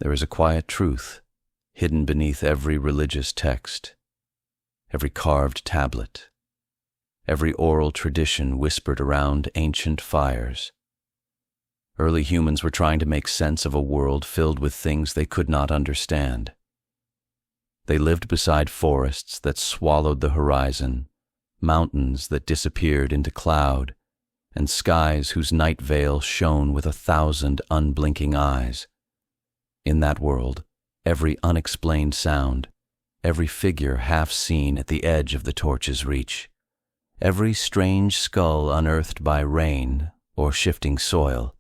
There is a quiet truth hidden beneath every religious text, every carved tablet, every oral tradition whispered around ancient fires. Early humans were trying to make sense of a world filled with things they could not understand. They lived beside forests that swallowed the horizon, mountains that disappeared into cloud, and skies whose night veil shone with 1,000 unblinking eyes. In that world, every unexplained sound, every figure half seen at the edge of the torch's reach, every strange skull unearthed by rain or shifting soil,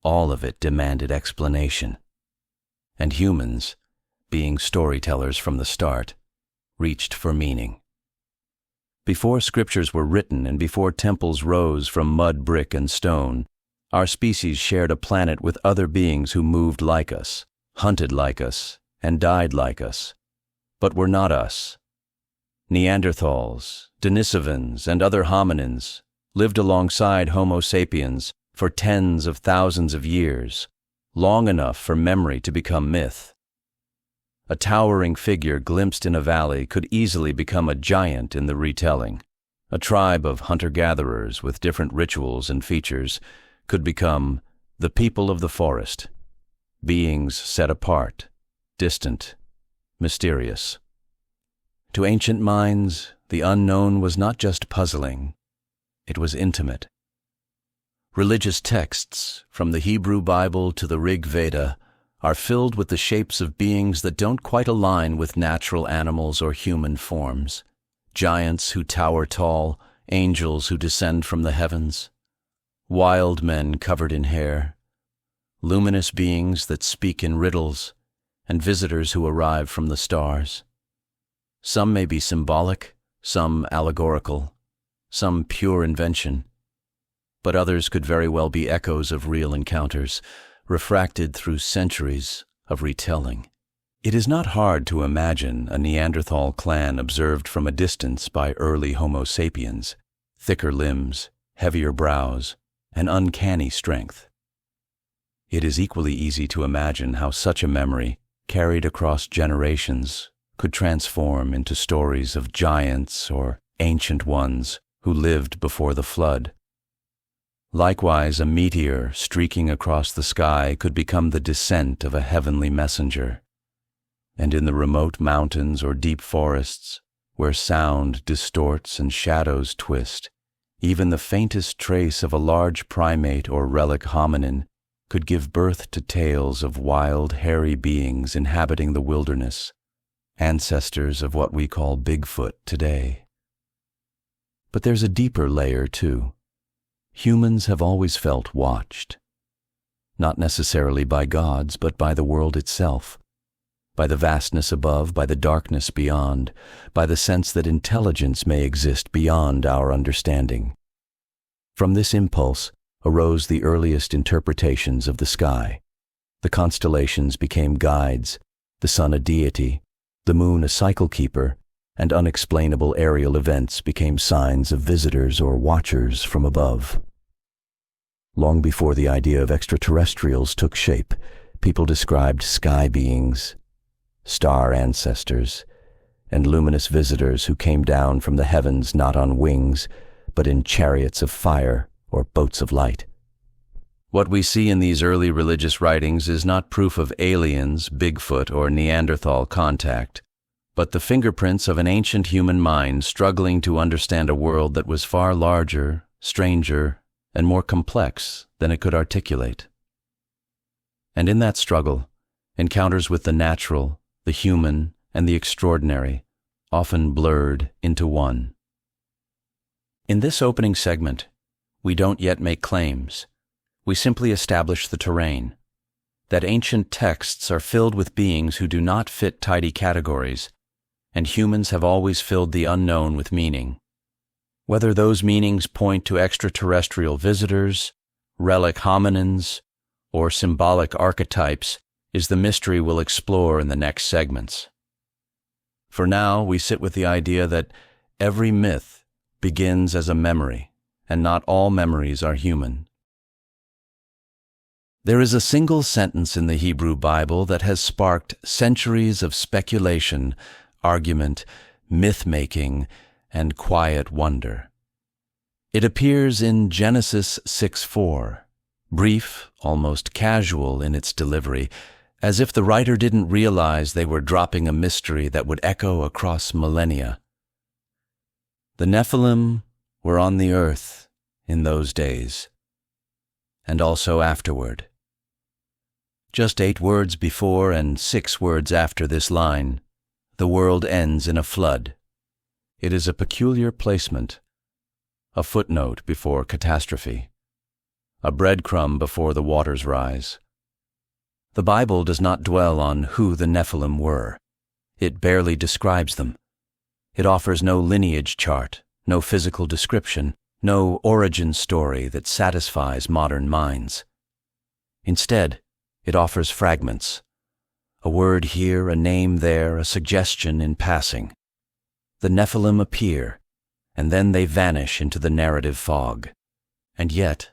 all of it demanded explanation. And humans, being storytellers from the start, reached for meaning. Before scriptures were written and before temples rose from mud, brick, and stone, our species shared a planet with other beings who moved like us, hunted like us, and died like us, but were not us. Neanderthals, Denisovans, and other hominins lived alongside Homo sapiens for tens of thousands of years, long enough for memory to become myth. A towering figure glimpsed in a valley could easily become a giant in the retelling. A tribe of hunter-gatherers with different rituals and features could become the people of the forest, beings set apart, distant, mysterious. To ancient minds, the unknown was not just puzzling, it was intimate. Religious texts, from the Hebrew Bible to the Rig Veda, are filled with the shapes of beings that don't quite align with natural animals or human forms. Giants who tower tall, angels who descend from the heavens, wild men covered in hair, luminous beings that speak in riddles, and visitors who arrive from the stars. Some may be symbolic, some allegorical, some pure invention, but others could very well be echoes of real encounters, refracted through centuries of retelling. It is not hard to imagine a Neanderthal clan observed from a distance by early Homo sapiens, thicker limbs, heavier brows, and uncanny strength. It is equally easy to imagine how such a memory, carried across generations, could transform into stories of giants or ancient ones who lived before the flood. Likewise, a meteor streaking across the sky could become the descent of a heavenly messenger. And in the remote mountains or deep forests, where sound distorts and shadows twist, even the faintest trace of a large primate or relic hominin could give birth to tales of wild, hairy beings inhabiting the wilderness, ancestors of what we call Bigfoot today. But there's a deeper layer, too. Humans have always felt watched, not necessarily by gods, but by the world itself, by the vastness above, by the darkness beyond, by the sense that intelligence may exist beyond our understanding. From this impulse arose the earliest interpretations of the sky. The constellations became guides, the sun a deity, the moon a cycle keeper, and unexplainable aerial events became signs of visitors or watchers from above. Long before the idea of extraterrestrials took shape, people described sky beings, star ancestors, and luminous visitors who came down from the heavens not on wings, but in chariots of fire or boats of light. What we see in these early religious writings is not proof of aliens, Bigfoot, or Neanderthal contact, but the fingerprints of an ancient human mind struggling to understand a world that was far larger, stranger, and more complex than it could articulate. And in that struggle, encounters with the natural, the human, and the extraordinary often blurred into one. In this opening segment, we don't yet make claims. We simply establish the terrain, that ancient texts are filled with beings who do not fit tidy categories, and humans have always filled the unknown with meaning. Whether those meanings point to extraterrestrial visitors, relic hominins, or symbolic archetypes is the mystery we'll explore in the next segments. For now, we sit with the idea that every myth begins as a memory, and not all memories are human. There is a single sentence in the Hebrew Bible that has sparked centuries of speculation, argument, myth-making, and quiet wonder. It appears in Genesis 6:4, brief, almost casual in its delivery, as if the writer didn't realize they were dropping a mystery that would echo across millennia. The Nephilim were on the earth in those days, and also afterward. Just 8 words before and 6 words after this line, the world ends in a flood. It is a peculiar placement, a footnote before catastrophe, a breadcrumb before the waters rise. The Bible does not dwell on who the Nephilim were. It barely describes them. It offers no lineage chart, no physical description, no origin story that satisfies modern minds. Instead, it offers fragments. A word here, a name there, a suggestion in passing. The Nephilim appear, and then they vanish into the narrative fog. And yet,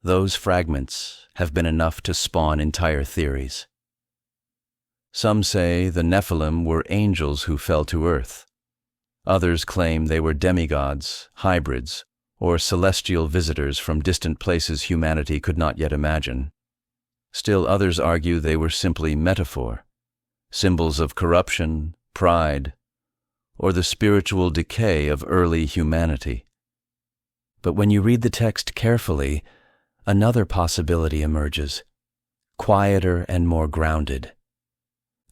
those fragments have been enough to spawn entire theories. Some say the Nephilim were angels who fell to earth. Others claim they were demigods, hybrids, or celestial visitors from distant places humanity could not yet imagine. Still others argue they were simply metaphor, symbols of corruption, pride, or the spiritual decay of early humanity. But when you read the text carefully, another possibility emerges, quieter and more grounded,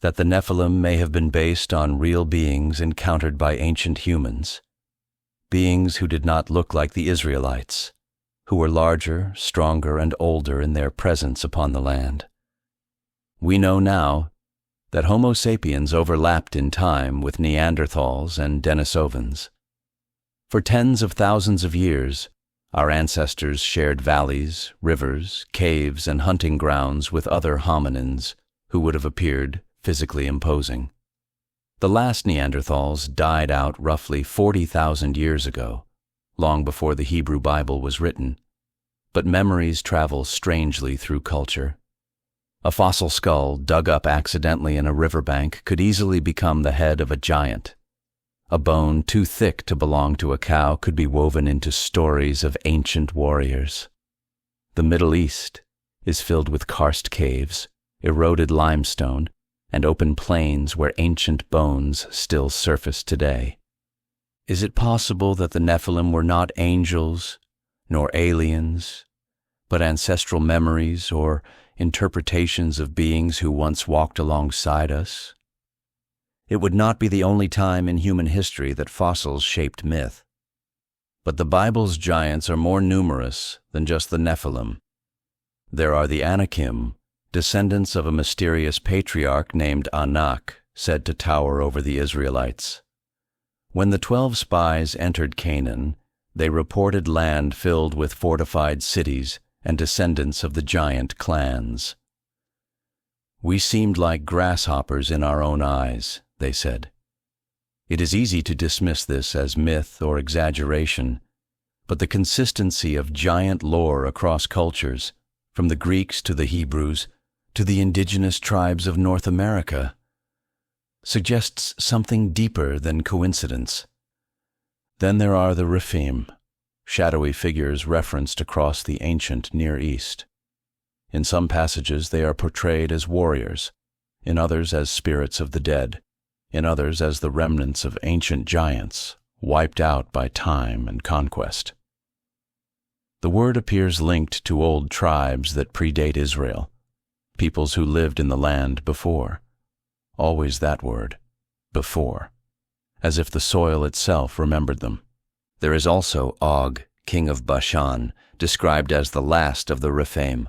that the Nephilim may have been based on real beings encountered by ancient humans, beings who did not look like the Israelites, who were larger, stronger, and older in their presence upon the land. We know now that Homo sapiens overlapped in time with Neanderthals and Denisovans. For tens of thousands of years, our ancestors shared valleys, rivers, caves, and hunting grounds with other hominins who would have appeared physically imposing. The last Neanderthals died out roughly 40,000 years ago, long before the Hebrew Bible was written, but memories travel strangely through culture. A fossil skull dug up accidentally in a riverbank could easily become the head of a giant. A bone too thick to belong to a cow could be woven into stories of ancient warriors. The Middle East is filled with karst caves, eroded limestone, and open plains where ancient bones still surface today. Is it possible that the Nephilim were not angels, nor aliens, but ancestral memories or interpretations of beings who once walked alongside us? It would not be the only time in human history that fossils shaped myth. But the Bible's giants are more numerous than just the Nephilim. There are the Anakim, descendants of a mysterious patriarch named Anak, said to tower over the Israelites. When the 12 spies entered Canaan, they reported land filled with fortified cities and descendants of the giant clans. We seemed like grasshoppers in our own eyes, they said. It is easy to dismiss this as myth or exaggeration, but the consistency of giant lore across cultures, from the Greeks to the Hebrews to the indigenous tribes of North America, suggests something deeper than coincidence. Then there are the Rephaim, shadowy figures referenced across the ancient Near East. In some passages they are portrayed as warriors, in others as spirits of the dead, in others as the remnants of ancient giants, wiped out by time and conquest. The word appears linked to old tribes that predate Israel, peoples who lived in the land before. Always that word, before, as if the soil itself remembered them. There is also Og, king of Bashan, described as the last of the Rephaim.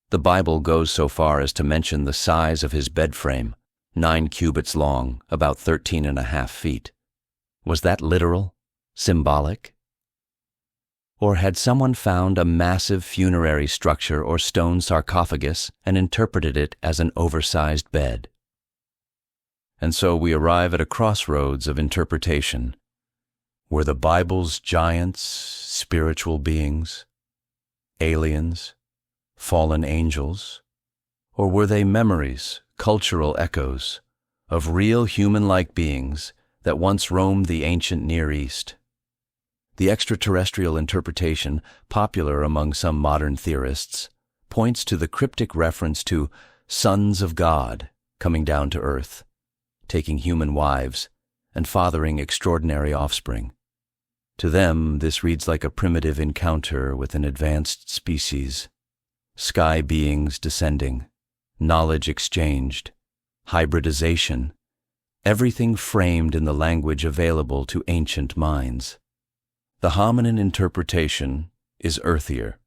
The Bible goes so far as to mention the size of his bedframe, 9 cubits long, about 13.5 feet. Was that literal? Symbolic? Or had someone found a massive funerary structure or stone sarcophagus and interpreted it as an oversized bed? And so we arrive at a crossroads of interpretation. Were the Bible's giants spiritual beings, aliens, fallen angels? Or were they memories, cultural echoes, of real human-like beings that once roamed the ancient Near East? The extraterrestrial interpretation, popular among some modern theorists, points to the cryptic reference to sons of God coming down to Earth, taking human wives and fathering extraordinary offspring. To them, this reads like a primitive encounter with an advanced species, sky beings descending, knowledge exchanged, hybridization, everything framed in the language available to ancient minds. The hominin interpretation is earthier,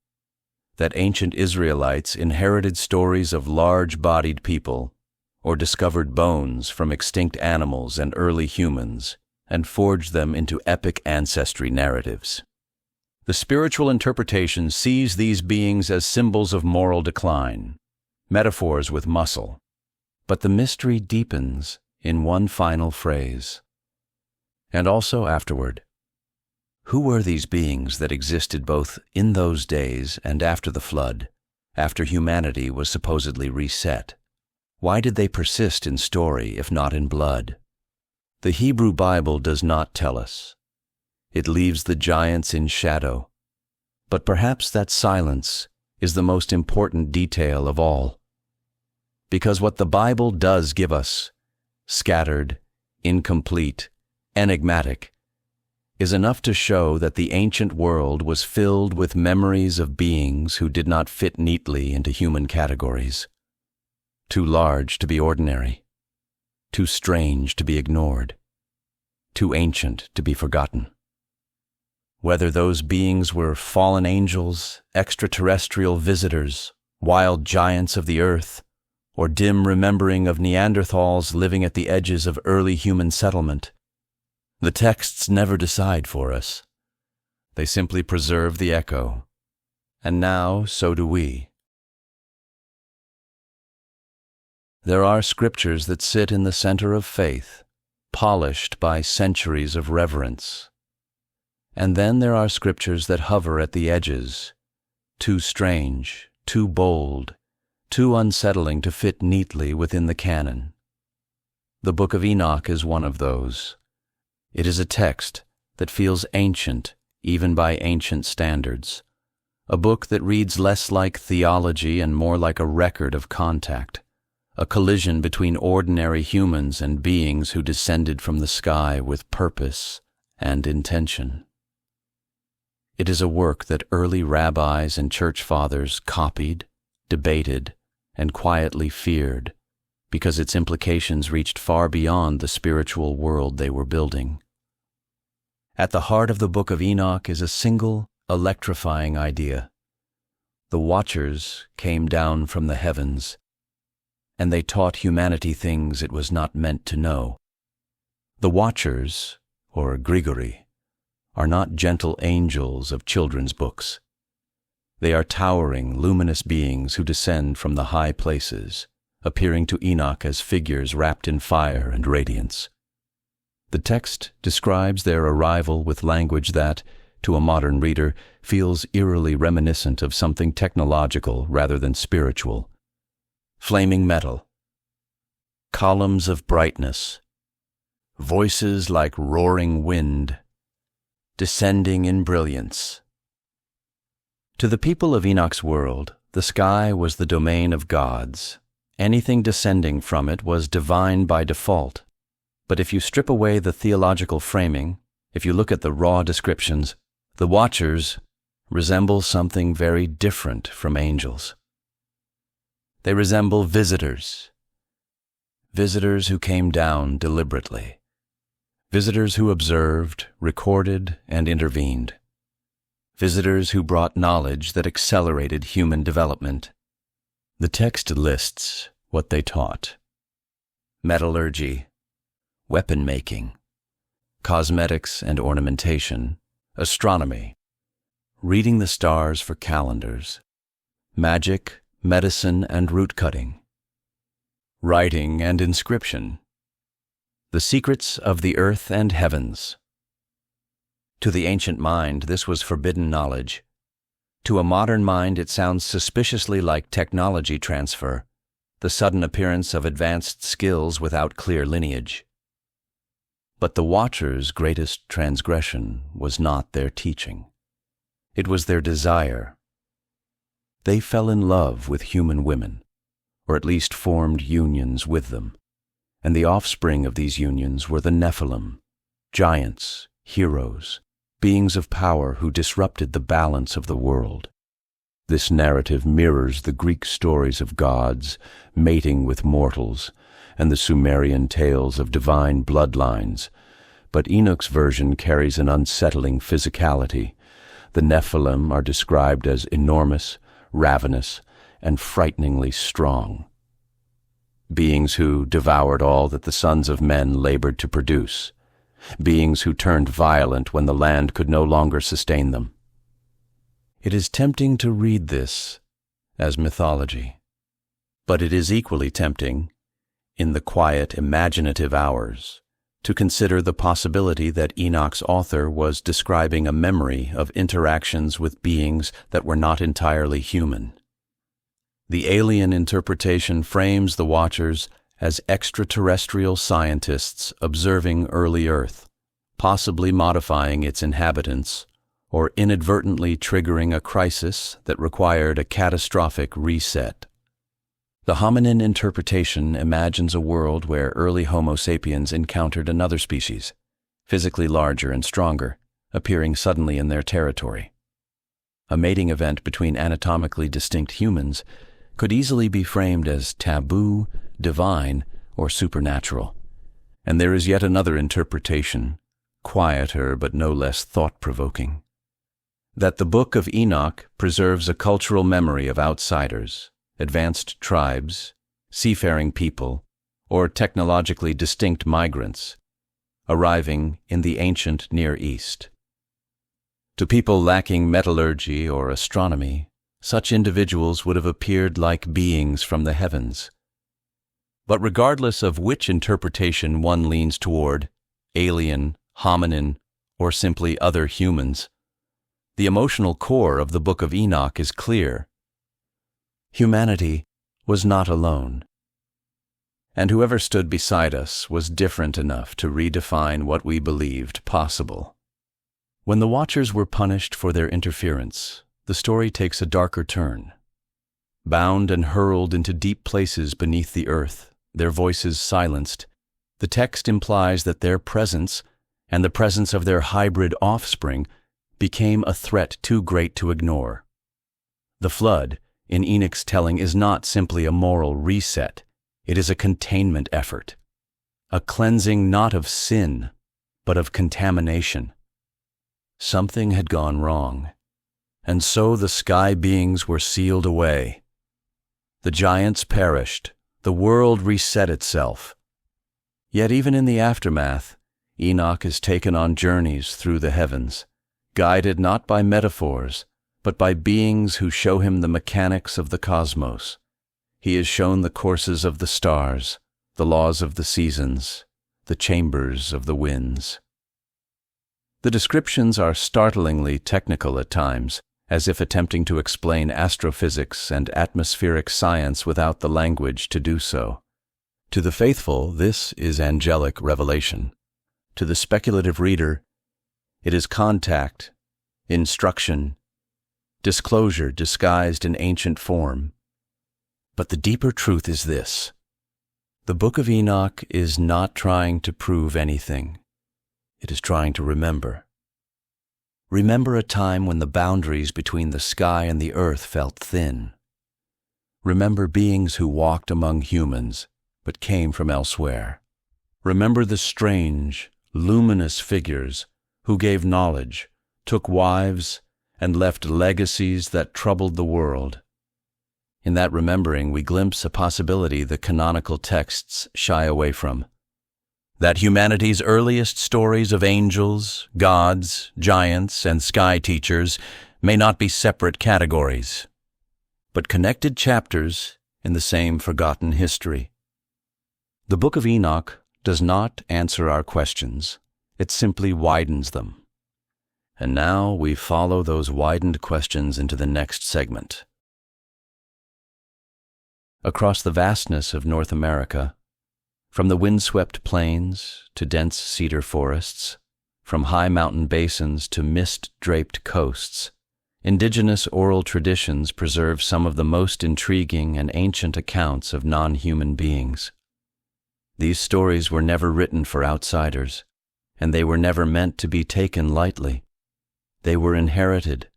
that ancient Israelites inherited stories of large-bodied people or discovered bones from extinct animals and early humans and forged them into epic ancestry narratives. The spiritual interpretation sees these beings as symbols of moral decline, metaphors with muscle, but the mystery deepens in one final phrase. And also afterward. Who were these beings that existed both in those days and after the flood, after humanity was supposedly reset? Why did they persist in story, if not in blood? The Hebrew Bible does not tell us. It leaves the giants in shadow, but perhaps that silence is the most important detail of all. Because what the Bible does give us, scattered, incomplete, enigmatic, is enough to show that the ancient world was filled with memories of beings who did not fit neatly into human categories. Too large to be ordinary, too strange to be ignored, too ancient to be forgotten. Whether those beings were fallen angels, extraterrestrial visitors, wild giants of the earth, or dim remembering of Neanderthals living at the edges of early human settlement, the texts never decide for us. They simply preserve the echo. And now, so do we. There are scriptures that sit in the center of faith, polished by centuries of reverence. And then there are scriptures that hover at the edges, too strange, too bold, too unsettling to fit neatly within the canon. The Book of Enoch is one of those. It is a text that feels ancient, even by ancient standards, a book that reads less like theology and more like a record of contact, a collision between ordinary humans and beings who descended from the sky with purpose and intention. It is a work that early rabbis and church fathers copied, debated, and quietly feared, because its implications reached far beyond the spiritual world they were building. At the heart of the Book of Enoch is a single, electrifying idea. The Watchers came down from the heavens, and they taught humanity things it was not meant to know. The Watchers, or Grigori, are not gentle angels of children's books. They are towering, luminous beings who descend from the high places, appearing to Enoch as figures wrapped in fire and radiance. The text describes their arrival with language that, to a modern reader, feels eerily reminiscent of something technological rather than spiritual. Flaming metal, columns of brightness, voices like roaring wind, descending in brilliance. To the people of Enoch's world, the sky was the domain of gods. Anything descending from it was divine by default. But if you strip away the theological framing, if you look at the raw descriptions, the Watchers resemble something very different from angels. They resemble visitors who came down deliberately, visitors who observed, recorded, and intervened, visitors who brought knowledge that accelerated human development. The text lists what they taught: metallurgy, weapon-making, cosmetics and ornamentation, astronomy, reading the stars for calendars, magic, medicine and root-cutting, writing and inscription, the secrets of the earth and heavens. To the ancient mind, this was forbidden knowledge. To a modern mind, it sounds suspiciously like technology transfer, the sudden appearance of advanced skills without clear lineage. But the Watchers' greatest transgression was not their teaching. It was their desire. They fell in love with human women, or at least formed unions with them, and the offspring of these unions were the Nephilim, giants, heroes, beings of power who disrupted the balance of the world. This narrative mirrors the Greek stories of gods mating with mortals and the Sumerian tales of divine bloodlines, but Enoch's version carries an unsettling physicality. The Nephilim are described as enormous, ravenous, and frighteningly strong. Beings who devoured all that the sons of men labored to produce. Beings who turned violent when the land could no longer sustain them. It is tempting to read this as mythology, but it is equally tempting, in the quiet, imaginative hours, to consider the possibility that Enoch's author was describing a memory of interactions with beings that were not entirely human. The alien interpretation frames the Watchers as extraterrestrial scientists observing early Earth, possibly modifying its inhabitants, or inadvertently triggering a crisis that required a catastrophic reset. The hominin interpretation imagines a world where early Homo sapiens encountered another species, physically larger and stronger, appearing suddenly in their territory. A mating event between anatomically distinct humans could easily be framed as taboo, divine, or supernatural. And there is yet another interpretation, quieter but no less thought-provoking, that the Book of Enoch preserves a cultural memory of outsiders, advanced tribes, seafaring people, or technologically distinct migrants, arriving in the ancient Near East. To people lacking metallurgy or astronomy, such individuals would have appeared like beings from the heavens. But regardless of which interpretation one leans toward, alien, hominin, or simply other humans, the emotional core of the Book of Enoch is clear. Humanity was not alone, and whoever stood beside us was different enough to redefine what we believed possible. When the Watchers were punished for their interference, the story takes a darker turn. Bound and hurled into deep places beneath the earth, their voices silenced, the text implies that their presence and the presence of their hybrid offspring became a threat too great to ignore. The flood, in Enoch's telling, is not simply a moral reset. It is a containment effort, a cleansing not of sin, but of contamination. Something had gone wrong, and so the sky beings were sealed away. The giants perished, the world reset itself. Yet even in the aftermath, Enoch is taken on journeys through the heavens, guided not by metaphors, but by beings who show him the mechanics of the cosmos. He is shown the courses of the stars, the laws of the seasons, the chambers of the winds. The descriptions are startlingly technical at times, as if attempting to explain astrophysics and atmospheric science without the language to do so. To the faithful, this is angelic revelation. To the speculative reader, it is contact, instruction, disclosure disguised in ancient form. But the deeper truth is this: the Book of Enoch is not trying to prove anything. It is trying to remember. Remember a time when the boundaries between the sky and the earth felt thin. Remember beings who walked among humans, but came from elsewhere. Remember the strange, luminous figures who gave knowledge, took wives, and left legacies that troubled the world. In that remembering, we glimpse a possibility the canonical texts shy away from. That humanity's earliest stories of angels, gods, giants, and sky teachers may not be separate categories, but connected chapters in the same forgotten history. The Book of Enoch does not answer our questions. It simply widens them. And now we follow those widened questions into the next segment. Across the vastness of North America, from the windswept plains to dense cedar forests, from high mountain basins to mist-draped coasts, indigenous oral traditions preserve some of the most intriguing and ancient accounts of non-human beings. These stories were never written for outsiders, and they were never meant to be taken lightly. They were inherited,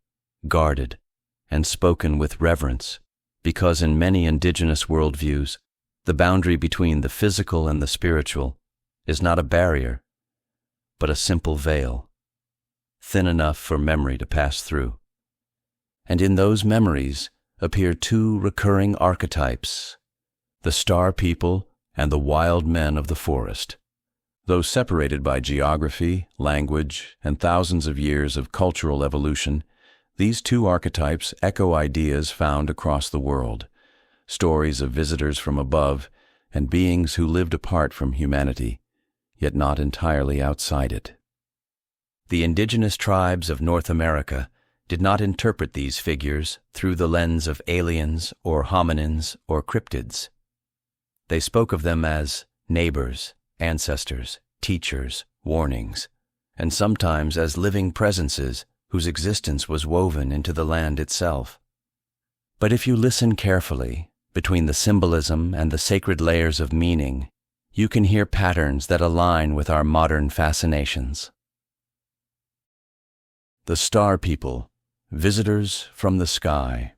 guarded, and spoken with reverence, because in many indigenous worldviews, the boundary between the physical and the spiritual is not a barrier, but a simple veil, thin enough for memory to pass through. And in those memories appear two recurring archetypes, the star people and the wild men of the forest. Though separated by geography, language, and thousands of years of cultural evolution, these two archetypes echo ideas found across the world, stories of visitors from above and beings who lived apart from humanity, yet not entirely outside it. The indigenous tribes of North America did not interpret these figures through the lens of aliens or hominins or cryptids. They spoke of them as neighbors, ancestors, teachers, warnings, and sometimes as living presences whose existence was woven into the land itself. But if you listen carefully, between the symbolism and the sacred layers of meaning, you can hear patterns that align with our modern fascinations. The Star People, visitors from the sky.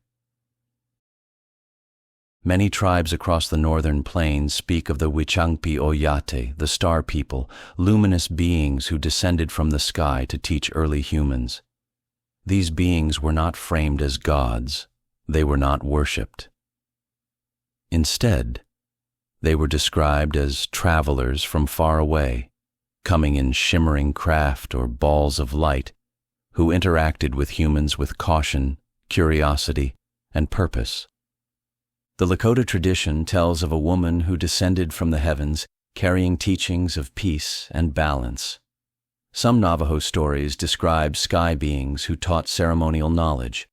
Many tribes across the northern plains speak of the Wichangpi Oyate, the Star People, luminous beings who descended from the sky to teach early humans. These beings were not framed as gods. They were not worshipped. Instead, they were described as travelers from far away, coming in shimmering craft or balls of light, who interacted with humans with caution, curiosity, and purpose. The Lakota tradition tells of a woman who descended from the heavens carrying teachings of peace and balance. Some Navajo stories describe sky beings who taught ceremonial knowledge.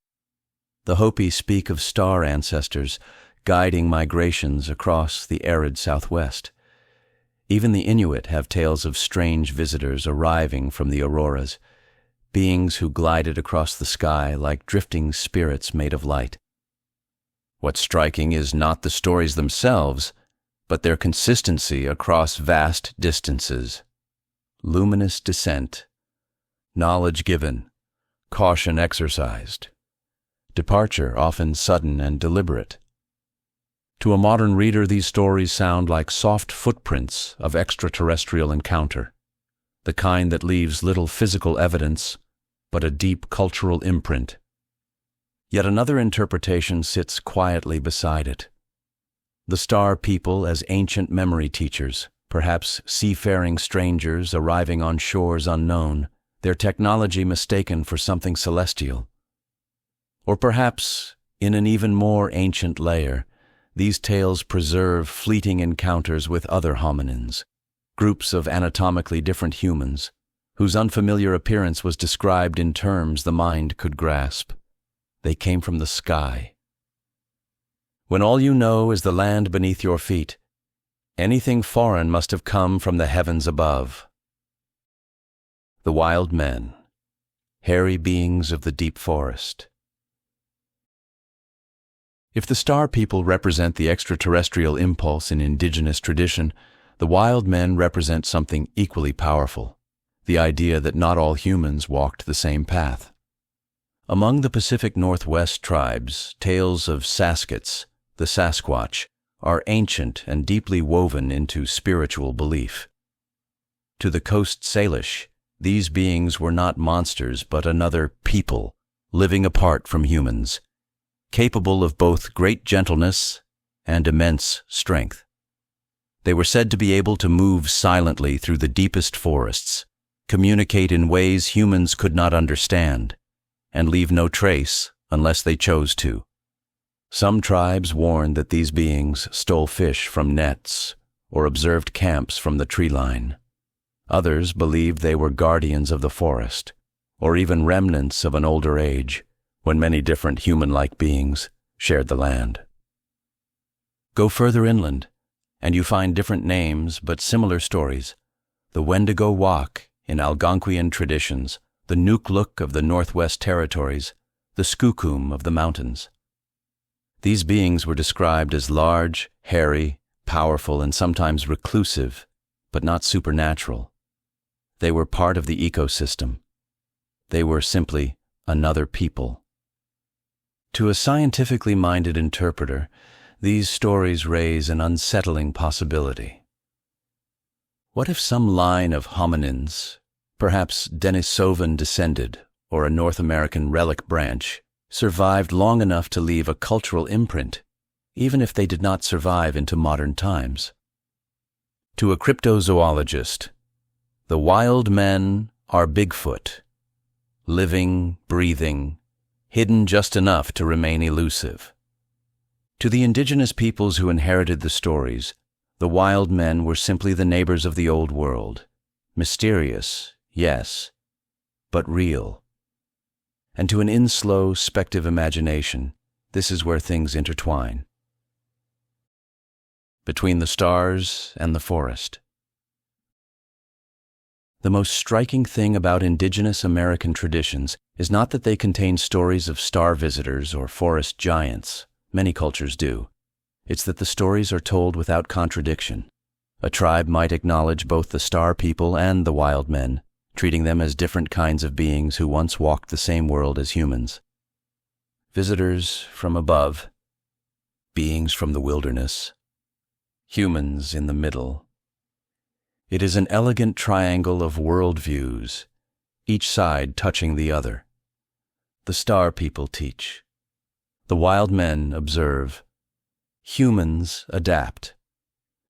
The Hopi speak of star ancestors guiding migrations across the arid Southwest. Even the Inuit have tales of strange visitors arriving from the auroras, beings who glided across the sky like drifting spirits made of light. What's striking is not the stories themselves, but their consistency across vast distances. Luminous descent, knowledge given, caution exercised, departure often sudden and deliberate. To a modern reader, these stories sound like soft footprints of extraterrestrial encounter, the kind that leaves little physical evidence, but a deep cultural imprint. Yet another interpretation sits quietly beside it. The Star People as ancient memory teachers, perhaps seafaring strangers arriving on shores unknown, their technology mistaken for something celestial. Or perhaps, in an even more ancient layer, these tales preserve fleeting encounters with other hominins, groups of anatomically different humans, whose unfamiliar appearance was described in terms the mind could grasp. They came from the sky. When all you know is the land beneath your feet, anything foreign must have come from the heavens above. The wild men, hairy beings of the deep forest. If the Star People represent the extraterrestrial impulse in indigenous tradition, the wild men represent something equally powerful, the idea that not all humans walked the same path. Among the Pacific Northwest tribes, tales of Saskats, the Sasquatch, are ancient and deeply woven into spiritual belief. To the Coast Salish, these beings were not monsters but another people, living apart from humans, capable of both great gentleness and immense strength. They were said to be able to move silently through the deepest forests, communicate in ways humans could not understand, and leave no trace unless they chose to. Some tribes warned that these beings stole fish from nets or observed camps from the tree line. Others believed they were guardians of the forest, or even remnants of an older age, when many different human-like beings shared the land. Go further inland, and you find different names but similar stories. The Wendigo Wak in Algonquian traditions, the Nukluk of the Northwest Territories, the Skookum of the mountains. These beings were described as large, hairy, powerful, and sometimes reclusive, but not supernatural. They were part of the ecosystem. They were simply another people. To a scientifically minded interpreter, these stories raise an unsettling possibility. What if some line of hominins, perhaps Denisovan descended or a North American relic branch, survived long enough to leave a cultural imprint, even if they did not survive into modern times? To a cryptozoologist, the wild men are Bigfoot, living, breathing, hidden just enough to remain elusive. To the indigenous peoples who inherited the stories, the wild men were simply the neighbors of the old world, mysterious, yes, but real. And to an InSlowSpective imagination, this is where things intertwine. Between the stars and the forest. The most striking thing about indigenous American traditions is not that they contain stories of star visitors or forest giants. Many cultures do. It's that the stories are told without contradiction. A tribe might acknowledge both the star people and the wild men, treating them as different kinds of beings who once walked the same world as humans. Visitors from above, beings from the wilderness, humans in the middle. It is an elegant triangle of worldviews, each side touching the other. The star people teach. The wild men observe. Humans adapt.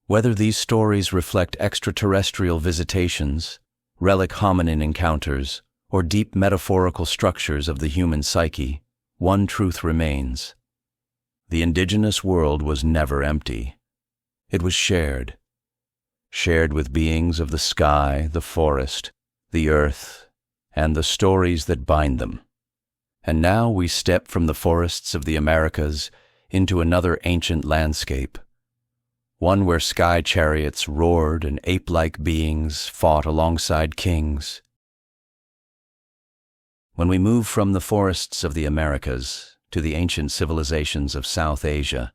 Whether these stories reflect extraterrestrial visitations, relic hominin encounters, or deep metaphorical structures of the human psyche, one truth remains. The indigenous world was never empty. It was shared. Shared with beings of the sky, the forest, the earth, and the stories that bind them. And now we step from the forests of the Americas into another ancient landscape, one where sky chariots roared and ape-like beings fought alongside kings. When we move from the forests of the Americas to the ancient civilizations of South Asia,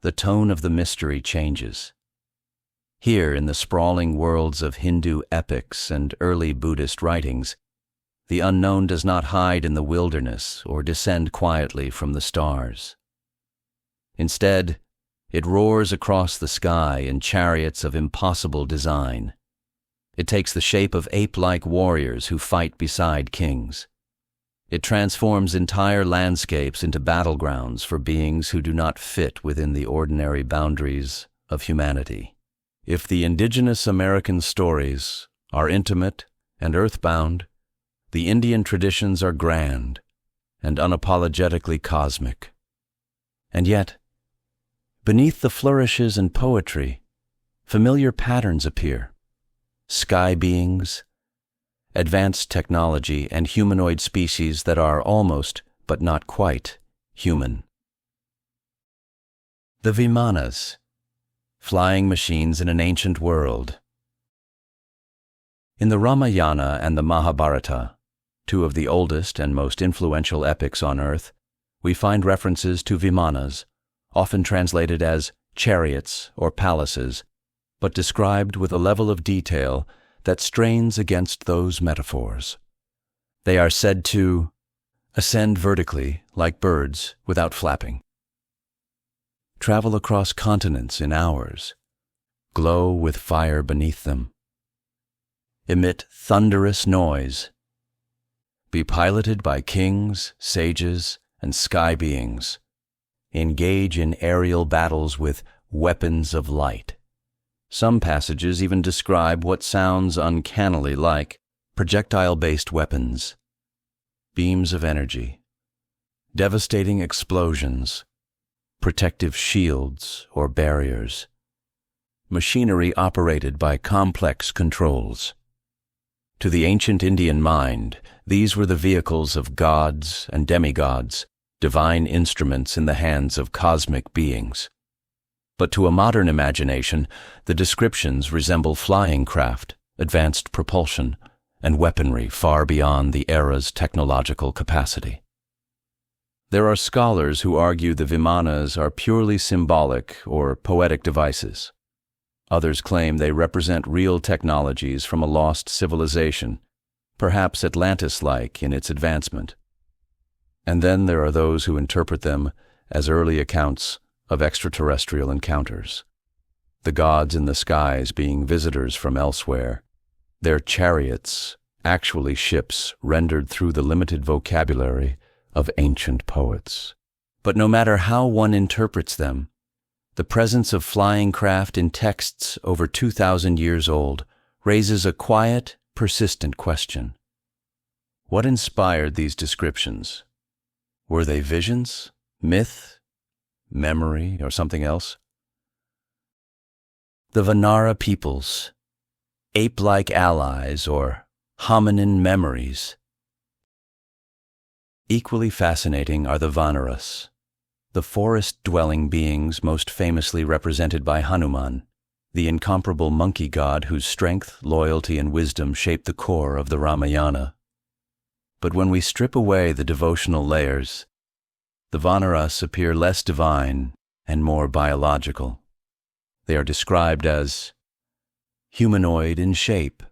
the tone of the mystery changes. Here, in the sprawling worlds of Hindu epics and early Buddhist writings, the unknown does not hide in the wilderness or descend quietly from the stars. Instead, it roars across the sky in chariots of impossible design. It takes the shape of ape-like warriors who fight beside kings. It transforms entire landscapes into battlegrounds for beings who do not fit within the ordinary boundaries of humanity. If the indigenous American stories are intimate and earthbound, the Indian traditions are grand and unapologetically cosmic. And yet, beneath the flourishes and poetry, familiar patterns appear. Sky beings, advanced technology, and humanoid species that are almost, but not quite, human. The Vimanas, flying machines in an ancient world. In the Ramayana and the Mahabharata, two of the oldest and most influential epics on Earth, we find references to Vimanas, often translated as chariots or palaces, but described with a level of detail that strains against those metaphors. They are said to ascend vertically like birds without flapping, travel across continents in hours, glow with fire beneath them, emit thunderous noise, be piloted by kings, sages, and sky beings, engage in aerial battles with weapons of light. Some passages even describe what sounds uncannily like projectile-based weapons, beams of energy, devastating explosions, protective shields or barriers, machinery operated by complex controls. To the ancient Indian mind, these were the vehicles of gods and demigods, divine instruments in the hands of cosmic beings. But to a modern imagination, the descriptions resemble flying craft, advanced propulsion, and weaponry far beyond the era's technological capacity. There are scholars who argue the Vimanas are purely symbolic or poetic devices. Others claim they represent real technologies from a lost civilization, perhaps Atlantis-like in its advancement. And then there are those who interpret them as early accounts of extraterrestrial encounters, the gods in the skies being visitors from elsewhere, their chariots actually ships rendered through the limited vocabulary of ancient poets. But no matter how one interprets them, the presence of flying craft in texts over 2,000 years old raises a quiet, persistent question. What inspired these descriptions? Were they visions, myth, memory, or something else? The Vanara peoples, ape-like allies or hominin memories. Equally fascinating are the Vanaras, the forest-dwelling beings most famously represented by Hanuman, the incomparable monkey god whose strength, loyalty, and wisdom shape the core of the Ramayana. But when we strip away the devotional layers, the Vanaras appear less divine and more biological. They are described as humanoid in shape,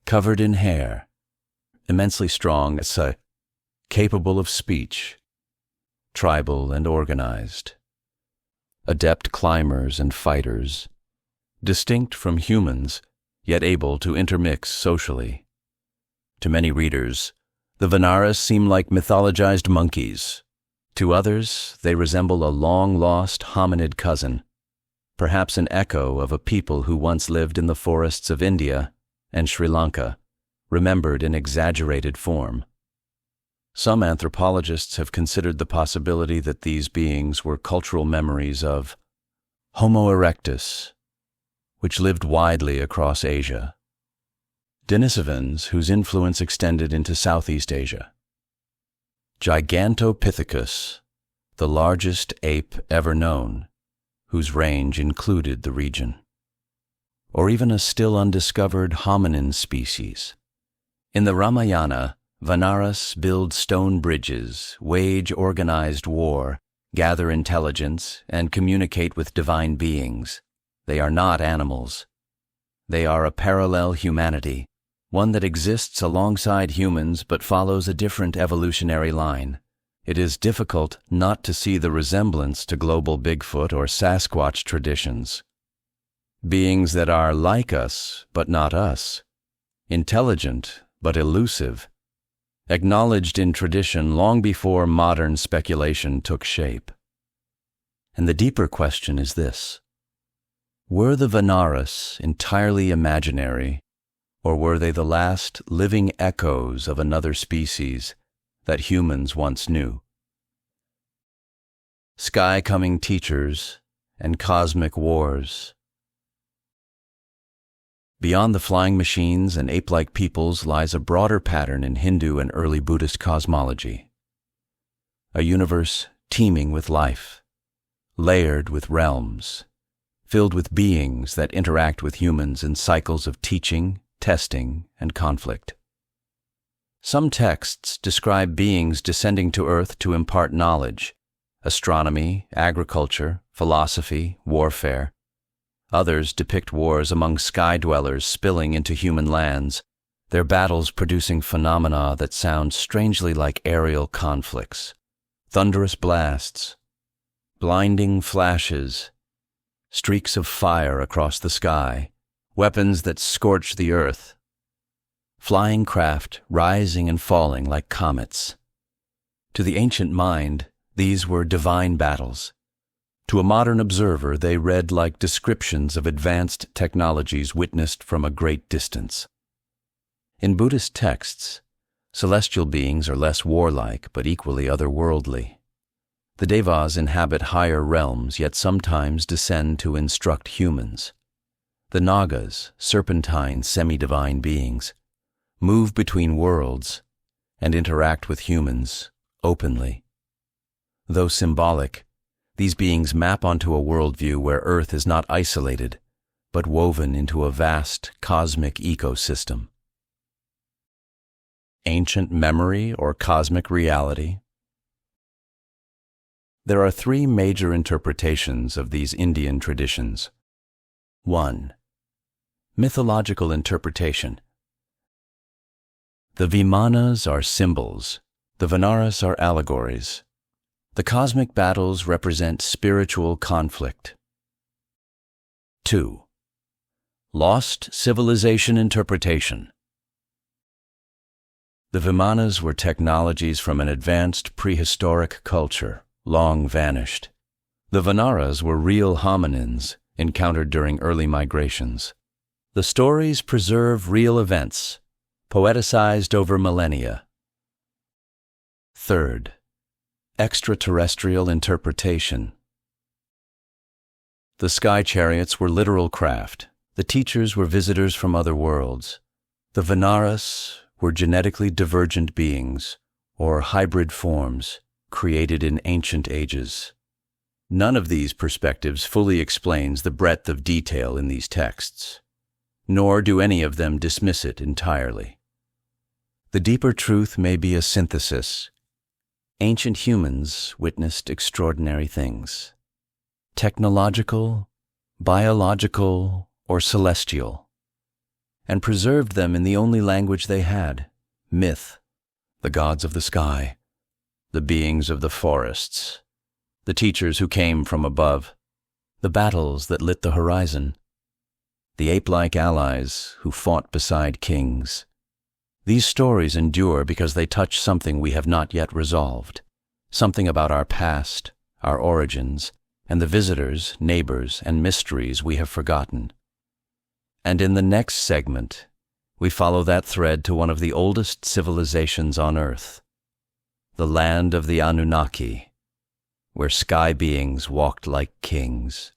covered in hair, immensely strong, capable of speech, tribal and organized, adept climbers and fighters, distinct from humans, yet able to intermix socially. To many readers, the Vanaras seem like mythologized monkeys. To others, they resemble a long-lost hominid cousin, perhaps an echo of a people who once lived in the forests of India and Sri Lanka, remembered in exaggerated form. Some anthropologists have considered the possibility that these beings were cultural memories of Homo erectus, which lived widely across Asia, Denisovans, whose influence extended into Southeast Asia, Gigantopithecus, the largest ape ever known, whose range included the region, or even a still undiscovered hominin species. In the Ramayana, Vanaras build stone bridges, wage organized war, gather intelligence, and communicate with divine beings. They are not animals. They are a parallel humanity, one that exists alongside humans but follows a different evolutionary line. It is difficult not to see the resemblance to global Bigfoot or Sasquatch traditions. Beings that are like us but not us, intelligent but elusive, acknowledged in tradition long before modern speculation took shape. And the deeper question is this: were the Vanaras entirely imaginary, or were they the last living echoes of another species that humans once knew? Sky-coming teachers and cosmic wars. Beyond the flying machines and ape-like peoples lies a broader pattern in Hindu and early Buddhist cosmology. A universe teeming with life, layered with realms, filled with beings that interact with humans in cycles of teaching, testing, and conflict. Some texts describe beings descending to Earth to impart knowledge: astronomy, agriculture, philosophy, warfare. Others depict wars among sky-dwellers spilling into human lands, their battles producing phenomena that sound strangely like aerial conflicts: thunderous blasts, blinding flashes, streaks of fire across the sky, weapons that scorch the earth, flying craft rising and falling like comets. To the ancient mind, these were divine battles. To a modern observer, they read like descriptions of advanced technologies witnessed from a great distance. In Buddhist texts, celestial beings are less warlike but equally otherworldly. The Devas inhabit higher realms, yet sometimes descend to instruct humans. The Nagas, serpentine, semi-divine beings, move between worlds, and interact with humans openly. Though symbolic, these beings map onto a worldview where Earth is not isolated, but woven into a vast cosmic ecosystem. Ancient memory or cosmic reality? There are three major interpretations of these Indian traditions. 1. Mythological interpretation. The Vimanas are symbols, the Vanaras are allegories. The cosmic battles represent spiritual conflict. 2. Lost civilization interpretation. The Vimanas were technologies from an advanced prehistoric culture, long vanished. The Vanaras were real hominins encountered during early migrations. The stories preserve real events, poeticized over millennia. 3. Extraterrestrial interpretation. The sky chariots were literal craft. The teachers were visitors from other worlds. The Vanaras were genetically divergent beings, or hybrid forms, created in ancient ages. None of these perspectives fully explains the breadth of detail in these texts, nor do any of them dismiss it entirely. The deeper truth may be a synthesis. Ancient humans witnessed extraordinary things. Technological, biological, or celestial, and preserved them in the only language they had, myth, the gods of the sky, the beings of the forests, the teachers who came from above, the battles that lit the horizon, the ape-like allies who fought beside kings. These stories endure because they touch something we have not yet resolved, something about our past, our origins, and the visitors, neighbors, and mysteries we have forgotten. And in the next segment, we follow that thread to one of the oldest civilizations on Earth, the land of the Anunnaki, where sky beings walked like kings.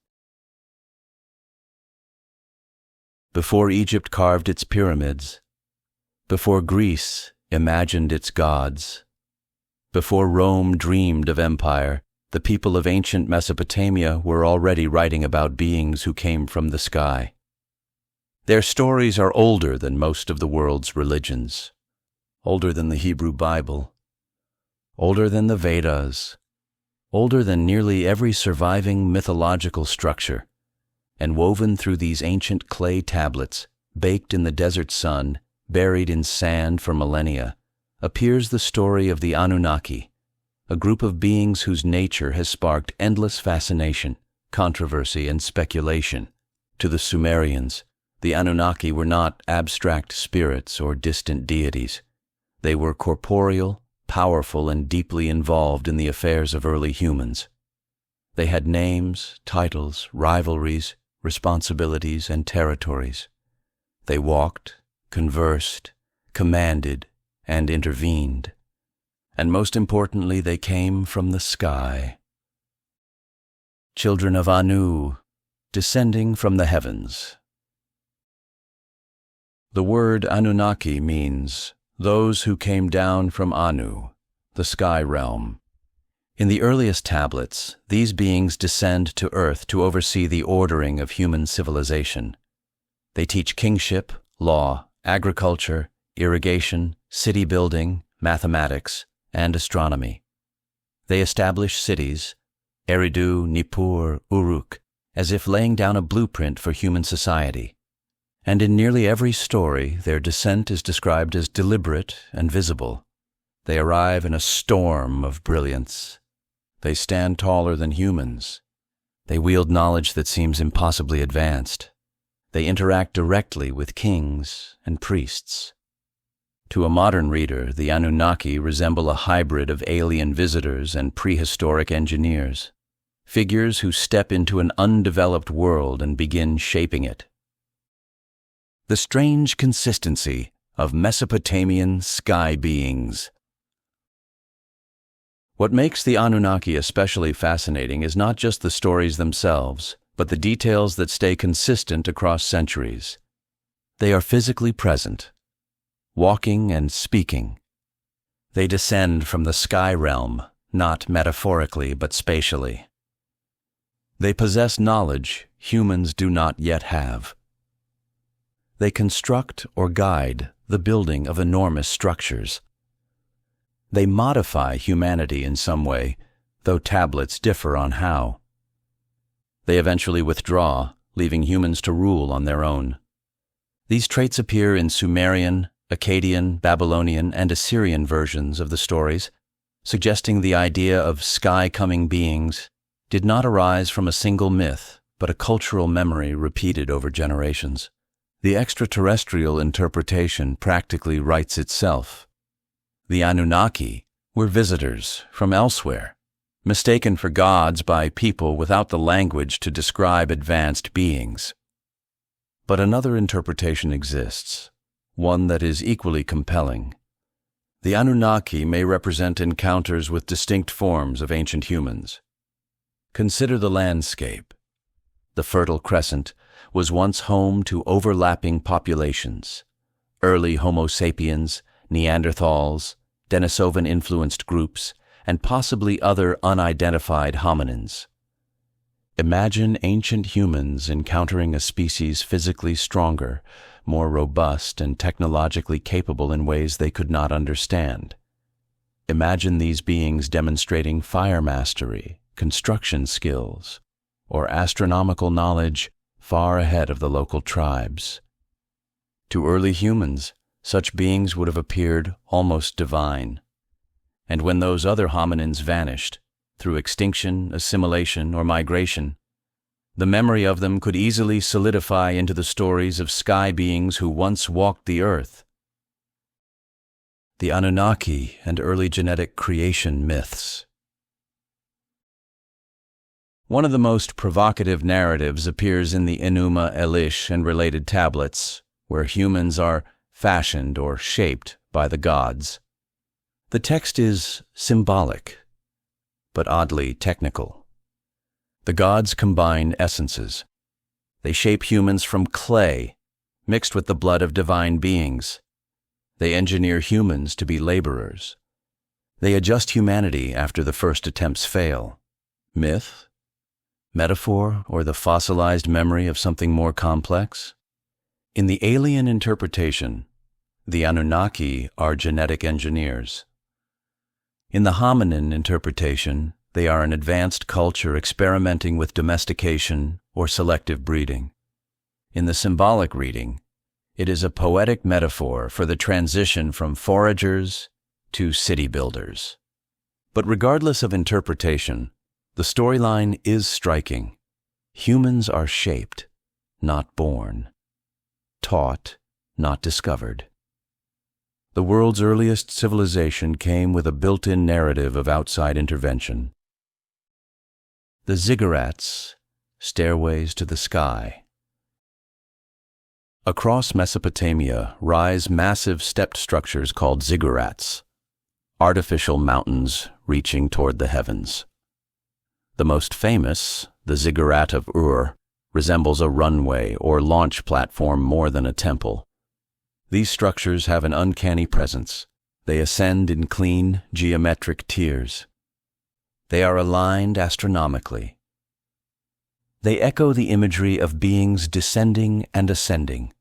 Before Egypt carved its pyramids, before Greece imagined its gods, before Rome dreamed of empire, the people of ancient Mesopotamia were already writing about beings who came from the sky. Their stories are older than most of the world's religions, older than the Hebrew Bible, older than the Vedas, older than nearly every surviving mythological structure, and woven through these ancient clay tablets, baked in the desert sun, buried in sand for millennia, appears the story of the Anunnaki, a group of beings whose nature has sparked endless fascination, controversy, and speculation. To the Sumerians, the Anunnaki were not abstract spirits or distant deities. They were corporeal, powerful, and deeply involved in the affairs of early humans. They had names, titles, rivalries, responsibilities, and territories. They walked, conversed, commanded, and intervened. And most importantly, they came from the sky. Children of Anu, descending from the heavens. The word Anunnaki means those who came down from Anu, the sky realm. In the earliest tablets, these beings descend to Earth to oversee the ordering of human civilization. They teach kingship, law, agriculture, irrigation, city building, mathematics, and astronomy. They establish cities, Eridu, Nippur, Uruk, as if laying down a blueprint for human society. And in nearly every story, their descent is described as deliberate and visible. They arrive in a storm of brilliance. They stand taller than humans. They wield knowledge that seems impossibly advanced. They interact directly with kings and priests. To a modern reader, the Anunnaki resemble a hybrid of alien visitors and prehistoric engineers, figures who step into an undeveloped world and begin shaping it. The strange consistency of Mesopotamian sky beings. What makes the Anunnaki especially fascinating is not just the stories themselves, but the details that stay consistent across centuries. They are physically present. walking and speaking. They descend from the sky realm, not metaphorically but spatially. They possess knowledge humans do not yet have. They construct or guide the building of enormous structures. They modify humanity in some way, though tablets differ on how. They eventually withdraw, leaving humans to rule on their own. These traits appear in Sumerian, Akkadian, Babylonian, and Assyrian versions of the stories, suggesting the idea of sky-coming beings did not arise from a single myth, but a cultural memory repeated over generations. The extraterrestrial interpretation practically writes itself. The Anunnaki were visitors from elsewhere, mistaken for gods by people without the language to describe advanced beings. But another interpretation exists, one that is equally compelling. The Anunnaki may represent encounters with distinct forms of ancient humans. Consider the landscape. The Fertile Crescent was once home to overlapping populations: early Homo sapiens, Neanderthals, Denisovan-influenced groups, and possibly other unidentified hominins. Imagine ancient humans encountering a species physically stronger, more robust, and technologically capable in ways they could not understand. Imagine these beings demonstrating fire mastery, construction skills, or astronomical knowledge far ahead of the local tribes. To early humans, such beings would have appeared almost divine. And when those other hominins vanished, through extinction, assimilation, or migration, the memory of them could easily solidify into the stories of sky beings who once walked the earth. The Anunnaki and early genetic creation myths. One of the most provocative narratives appears in the Enuma Elish and related tablets, where humans are fashioned or shaped by the gods. The text is symbolic, but oddly technical. The gods combine essences. They shape humans from clay, mixed with the blood of divine beings. They engineer humans to be laborers. They adjust humanity after the first attempts fail. Myth? Metaphor, or the fossilized memory of something more complex? In the alien interpretation, the Anunnaki are genetic engineers. In the hominin interpretation, they are an advanced culture experimenting with domestication or selective breeding. In the symbolic reading, it is a poetic metaphor for the transition from foragers to city builders. But regardless of interpretation, the storyline is striking. Humans are shaped, not born. Taught, not discovered. The world's earliest civilization came with a built-in narrative of outside intervention. The ziggurats, stairways to the sky. Across Mesopotamia rise massive stepped structures called ziggurats, artificial mountains reaching toward the heavens. The most famous, the ziggurat of Ur, resembles a runway or launch platform more than a temple. These structures have an uncanny presence. They ascend in clean, geometric tiers. They are aligned astronomically. They echo the imagery of beings descending and ascending.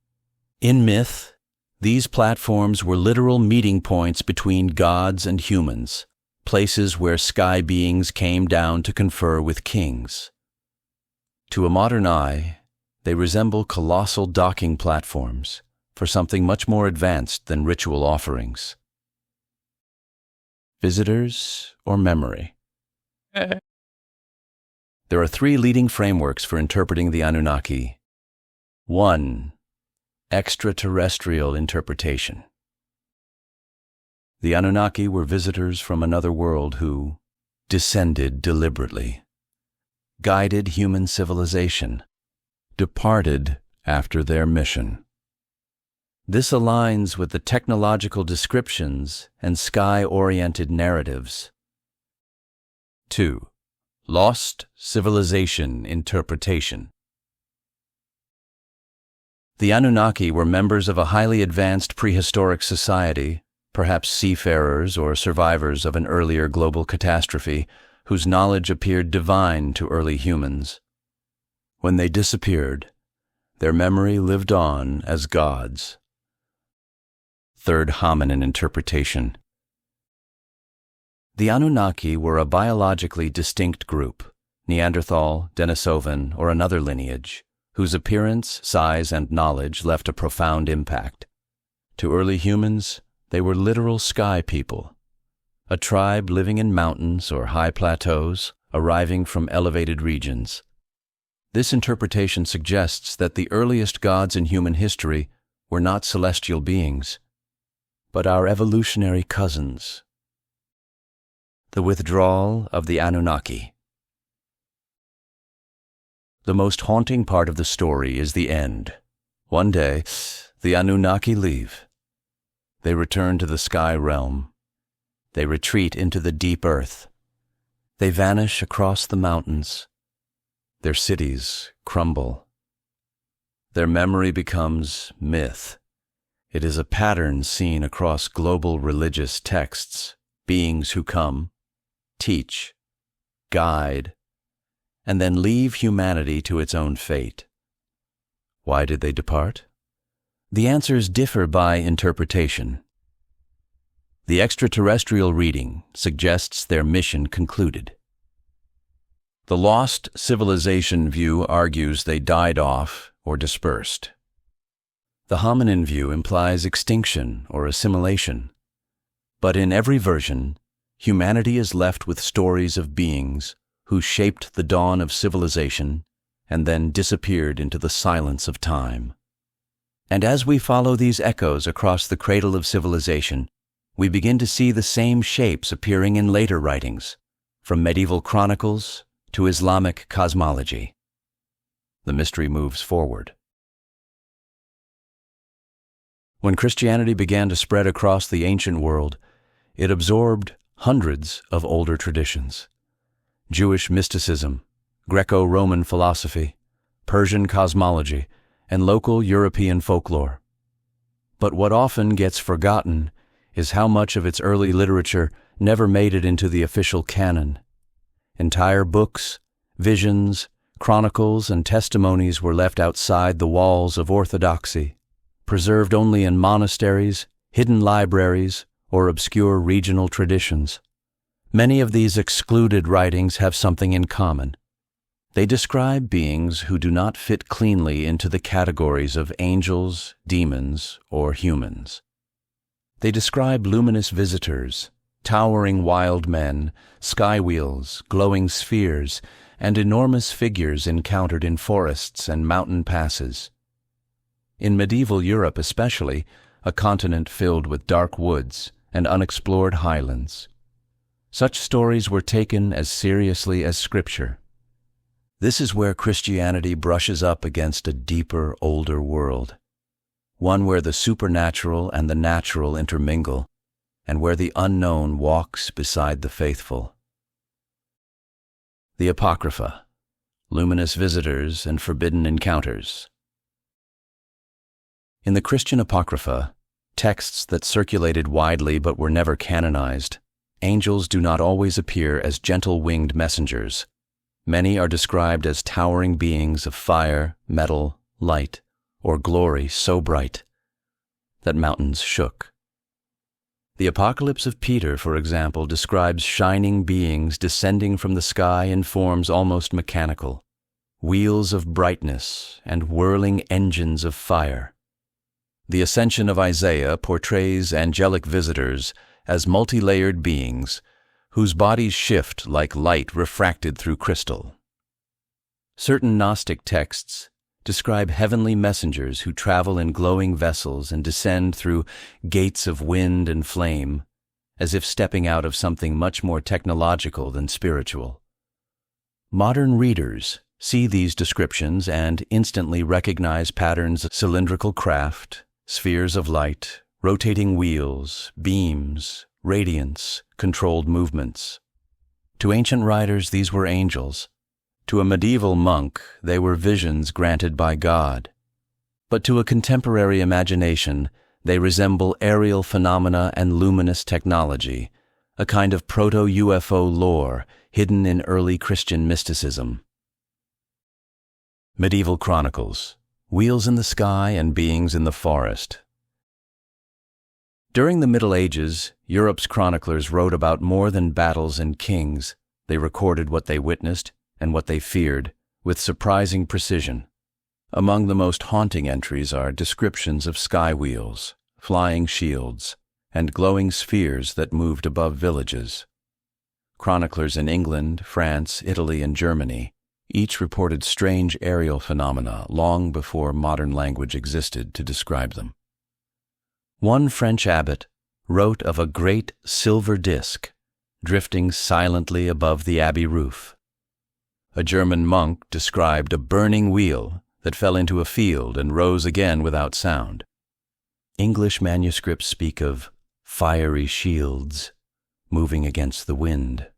In myth, these platforms were literal meeting points between gods and humans, places where sky beings came down to confer with kings. To a modern eye, they resemble colossal docking platforms for something much more advanced than ritual offerings. Visitors or memory? There are three leading frameworks for interpreting the Anunnaki. 1. Extraterrestrial interpretation. The Anunnaki were visitors from another world who descended deliberately, guided human civilization, departed after their mission. This aligns with the technological descriptions and sky-oriented narratives. 2. Lost civilization interpretation. The Anunnaki were members of a highly advanced prehistoric society, perhaps seafarers or survivors of an earlier global catastrophe, whose knowledge appeared divine to early humans. When they disappeared, their memory lived on as gods. Third hominin interpretation. The Anunnaki were a biologically distinct group, Neanderthal, Denisovan, or another lineage, whose appearance, size, and knowledge left a profound impact. To early humans, they were literal sky people, a tribe living in mountains or high plateaus, arriving from elevated regions. This interpretation suggests that the earliest gods in human history were not celestial beings, but our evolutionary cousins. The withdrawal of the Anunnaki. The most haunting part of the story is the end. One day, the Anunnaki leave. They return to the sky realm. They retreat into the deep earth. They vanish across the mountains. Their cities crumble. Their memory becomes myth. It is a pattern seen across global religious texts, beings who come, teach, guide, and then leave humanity to its own fate. Why did they depart? The answers differ by interpretation. The extraterrestrial reading suggests their mission concluded. The lost civilization view argues they died off or dispersed. The hominin view implies extinction or assimilation. But in every version, humanity is left with stories of beings who shaped the dawn of civilization and then disappeared into the silence of time. And as we follow these echoes across the cradle of civilization, we begin to see the same shapes appearing in later writings, from medieval chronicles to Islamic cosmology. The mystery moves forward. When Christianity began to spread across the ancient world, it absorbed hundreds of older traditions. Jewish mysticism, Greco-Roman philosophy, Persian cosmology, and local European folklore. But what often gets forgotten is how much of its early literature never made it into the official canon. Entire books, visions, chronicles, and testimonies were left outside the walls of orthodoxy, preserved only in monasteries, hidden libraries, or obscure regional traditions. Many of these excluded writings have something in common. They describe beings who do not fit cleanly into the categories of angels, demons, or humans. They describe luminous visitors, towering wild men, sky wheels, glowing spheres, and enormous figures encountered in forests and mountain passes. In medieval Europe especially, a continent filled with dark woods and unexplored highlands. Such stories were taken as seriously as Scripture. This is where Christianity brushes up against a deeper, older world, one where the supernatural and the natural intermingle, and where the unknown walks beside the faithful. The Apocrypha, luminous visitors and forbidden encounters. In the Christian Apocrypha, texts that circulated widely but were never canonized, angels do not always appear as gentle-winged messengers. Many are described as towering beings of fire, metal, light, or glory so bright that mountains shook. The Apocalypse of Peter, for example, describes shining beings descending from the sky in forms almost mechanical, wheels of brightness and whirling engines of fire. The Ascension of Isaiah portrays angelic visitors as multi-layered beings whose bodies shift like light refracted through crystal. Certain Gnostic texts describe heavenly messengers who travel in glowing vessels and descend through gates of wind and flame, as if stepping out of something much more technological than spiritual. Modern readers see these descriptions and instantly recognize patterns of cylindrical craft, spheres of light, rotating wheels, beams, radiance, controlled movements. To ancient writers, these were angels. To a medieval monk, they were visions granted by God. But to a contemporary imagination, they resemble aerial phenomena and luminous technology, a kind of proto-UFO lore hidden in early Christian mysticism. Medieval Chronicles: Wheels in the Sky and Beings in the Forest. During the Middle Ages, Europe's chroniclers wrote about more than battles and kings. They recorded what they witnessed and what they feared with surprising precision. Among the most haunting entries are descriptions of sky wheels, flying shields, and glowing spheres that moved above villages. Chroniclers in England, France, Italy, and Germany each reported strange aerial phenomena long before modern language existed to describe them. One French abbot wrote of a great silver disk drifting silently above the abbey roof. A German monk described a burning wheel that fell into a field and rose again without sound. English manuscripts speak of fiery shields moving against the wind.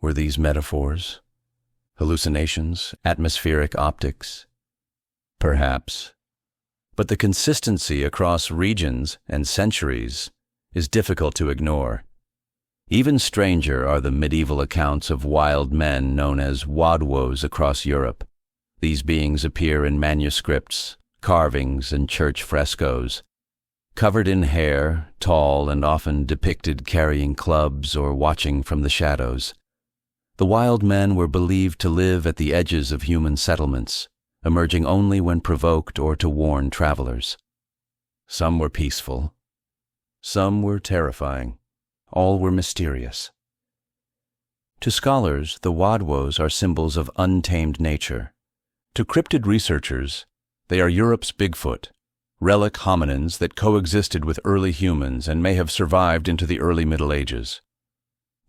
Were these metaphors? Hallucinations? Atmospheric optics? Perhaps. But the consistency across regions and centuries is difficult to ignore. Even stranger are the medieval accounts of wild men known as wadwos across Europe. These beings appear in manuscripts, carvings, and church frescoes. Covered in hair, tall and often depicted carrying clubs or watching from the shadows. The wild men were believed to live at the edges of human settlements, emerging only when provoked or to warn travelers. Some were peaceful. Some were terrifying. All were mysterious. To scholars, the wadwos are symbols of untamed nature. To cryptid researchers, they are Europe's Bigfoot, relic hominins that coexisted with early humans and may have survived into the early Middle Ages.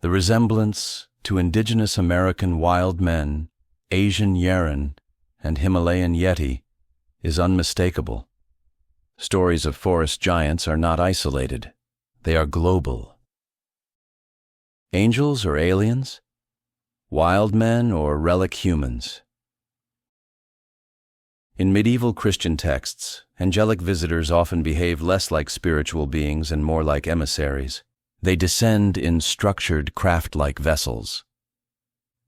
The resemblance to indigenous American wild men, Asian Yeren, and Himalayan Yeti is unmistakable. Stories of forest giants are not isolated. They are global. Angels or aliens? Wild men or relic humans? In medieval Christian texts, angelic visitors often behave less like spiritual beings and more like emissaries. They descend in structured, craft-like vessels.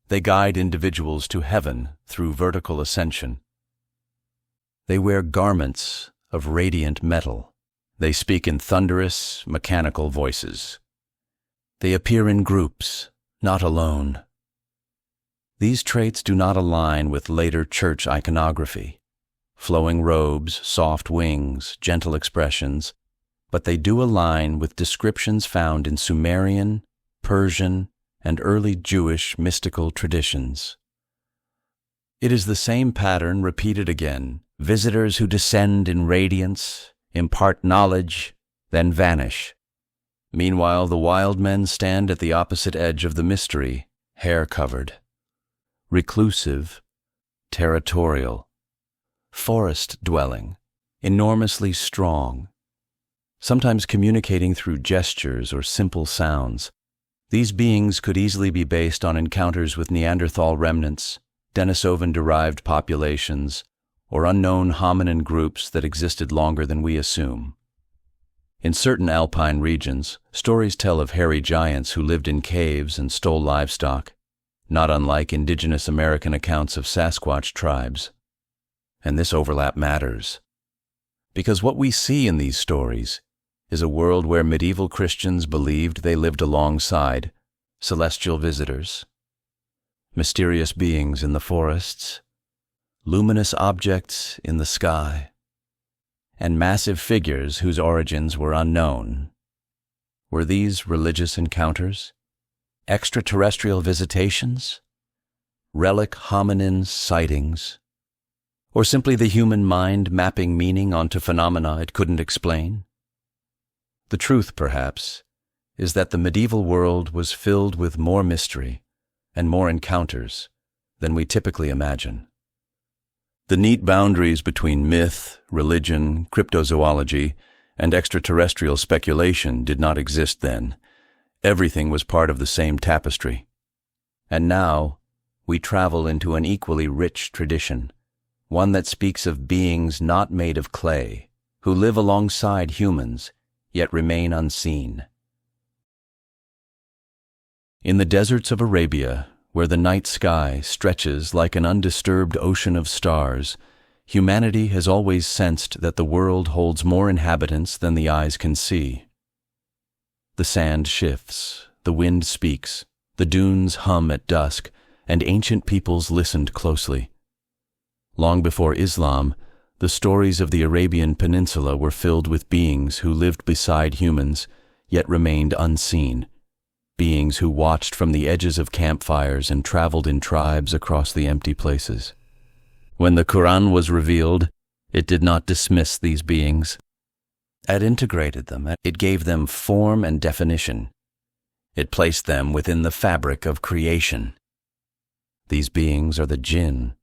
They guide individuals to heaven through vertical ascension. They wear garments of radiant metal. They speak in thunderous, mechanical voices. They appear in groups, not alone. These traits do not align with later church iconography. Flowing robes, soft wings, gentle expressions, but they do align with descriptions found in Sumerian, Persian, and early Jewish mystical traditions. It is the same pattern repeated again: visitors who descend in radiance, impart knowledge, then vanish. Meanwhile, the wild men stand at the opposite edge of the mystery, hair-covered, reclusive, territorial, forest-dwelling, enormously strong, sometimes communicating through gestures or simple sounds. These beings could easily be based on encounters with Neanderthal remnants, Denisovan-derived populations, or unknown hominin groups that existed longer than we assume. In certain alpine regions, stories tell of hairy giants who lived in caves and stole livestock, not unlike indigenous American accounts of Sasquatch tribes. And this overlap matters, because what we see in these stories is a world where medieval Christians believed they lived alongside celestial visitors, mysterious beings in the forests, luminous objects in the sky, and massive figures whose origins were unknown. Were these religious encounters? Extraterrestrial visitations? Relic hominin sightings? Or simply the human mind mapping meaning onto phenomena it couldn't explain? The truth, perhaps, is that the medieval world was filled with more mystery and more encounters than we typically imagine. The neat boundaries between myth, religion, cryptozoology, and extraterrestrial speculation did not exist then. Everything was part of the same tapestry. And now, we travel into an equally rich tradition, one that speaks of beings not made of clay, who live alongside humans, yet remain unseen. In the deserts of Arabia, where the night sky stretches like an undisturbed ocean of stars, humanity has always sensed that the world holds more inhabitants than the eyes can see. The sand shifts, the wind speaks, the dunes hum at dusk, and ancient peoples listened closely. Long before Islam, the stories of the Arabian Peninsula were filled with beings who lived beside humans, yet remained unseen. Beings who watched from the edges of campfires and traveled in tribes across the empty places. When the Quran was revealed, it did not dismiss these beings. It integrated them. It gave them form and definition. It placed them within the fabric of creation. These beings are the jinn,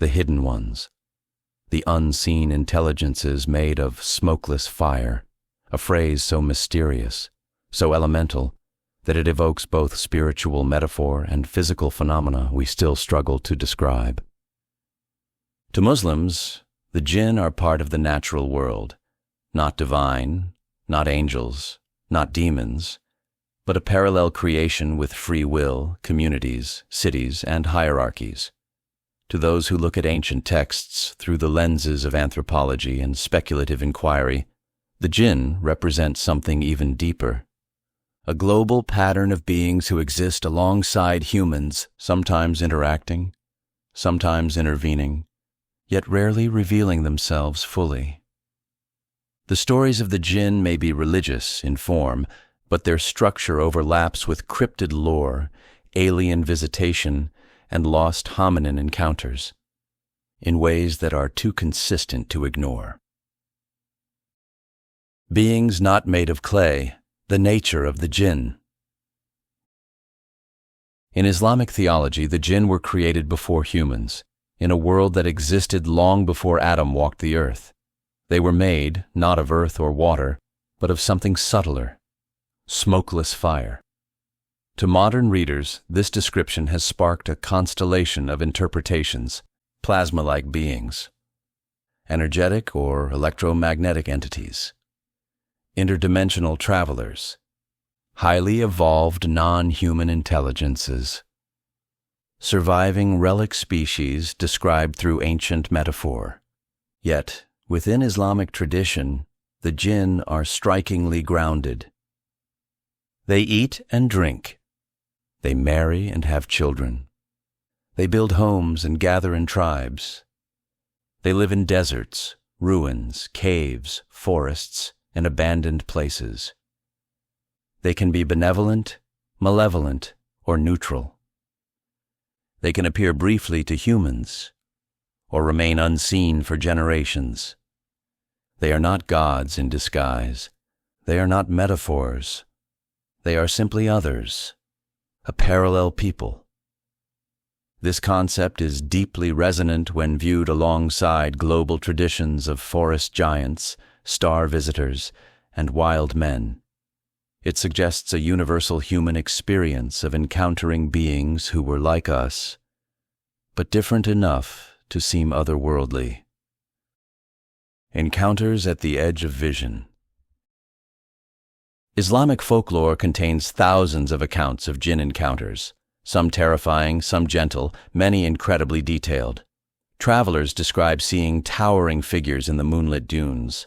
the hidden ones, the unseen intelligences made of smokeless fire, a phrase so mysterious, so elemental, that it evokes both spiritual metaphor and physical phenomena we still struggle to describe. To Muslims, the jinn are part of the natural world, not divine, not angels, not demons, but a parallel creation with free will, communities, cities, and hierarchies. To those who look at ancient texts through the lenses of anthropology and speculative inquiry, the jinn represent something even deeper. A global pattern of beings who exist alongside humans, sometimes interacting, sometimes intervening, yet rarely revealing themselves fully. The stories of the jinn may be religious in form, but their structure overlaps with cryptid lore, alien visitation, and lost hominin encounters, in ways that are too consistent to ignore. Beings not made of clay, the nature of the jinn. In Islamic theology, the jinn were created before humans, in a world that existed long before Adam walked the earth. They were made, not of earth or water, but of something subtler, smokeless fire. To modern readers, this description has sparked a constellation of interpretations, plasma-like beings, energetic or electromagnetic entities, interdimensional travelers, highly evolved non-human intelligences, surviving relic species described through ancient metaphor. Yet, within Islamic tradition, the jinn are strikingly grounded. They eat and drink. They marry and have children. They build homes and gather in tribes. They live in deserts, ruins, caves, forests, and abandoned places. They can be benevolent, malevolent, or neutral. They can appear briefly to humans, or remain unseen for generations. They are not gods in disguise. They are not metaphors. They are simply others, a parallel people. This concept is deeply resonant when viewed alongside global traditions of forest giants, star visitors, and wild men. It suggests a universal human experience of encountering beings who were like us, but different enough to seem otherworldly. Encounters at the edge of vision. Islamic folklore contains thousands of accounts of jinn encounters, some terrifying, some gentle, many incredibly detailed. Travelers describe seeing towering figures in the moonlit dunes.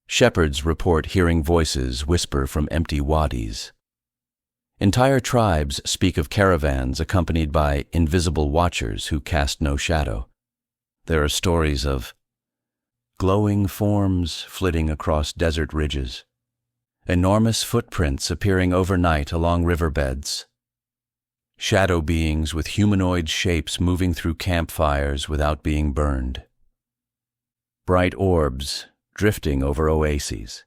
Shepherds report hearing voices whisper from empty wadis. Entire tribes speak of caravans accompanied by invisible watchers who cast no shadow. There are stories of glowing forms flitting across desert ridges, enormous footprints appearing overnight along riverbeds, shadow beings with humanoid shapes moving through campfires without being burned, bright orbs drifting over oases,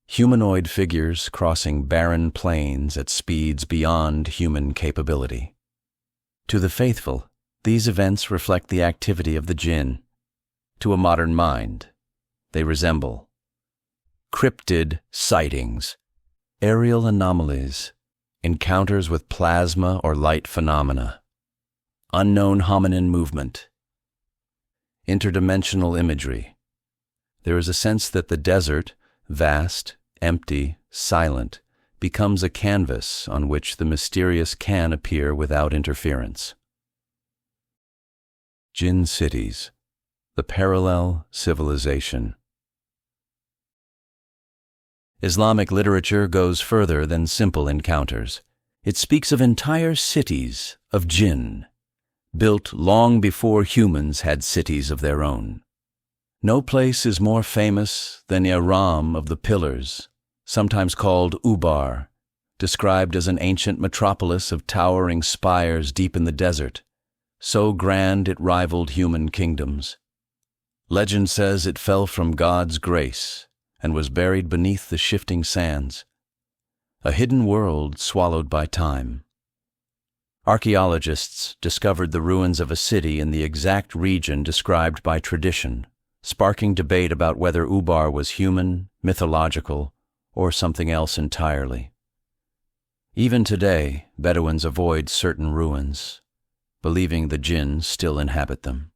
humanoid figures crossing barren plains at speeds beyond human capability. To the faithful, these events reflect the activity of the jinn. To a modern mind, they resemble cryptid sightings, aerial anomalies, encounters with plasma or light phenomena, unknown hominin movement, interdimensional imagery. There is a sense that the desert, vast, empty, silent, becomes a canvas on which the mysterious can appear without interference. Jinn cities, the parallel civilization. Islamic literature goes further than simple encounters. It speaks of entire cities of jinn, built long before humans had cities of their own. No place is more famous than Iram of the Pillars, sometimes called Ubar, described as an ancient metropolis of towering spires deep in the desert, so grand it rivaled human kingdoms. Legend says it fell from God's grace and was buried beneath the shifting sands, a hidden world swallowed by time. Archaeologists discovered the ruins of a city in the exact region described by tradition, sparking debate about whether Ubar was human, mythological, or something else entirely. Even today, Bedouins avoid certain ruins, believing the jinn still inhabit them.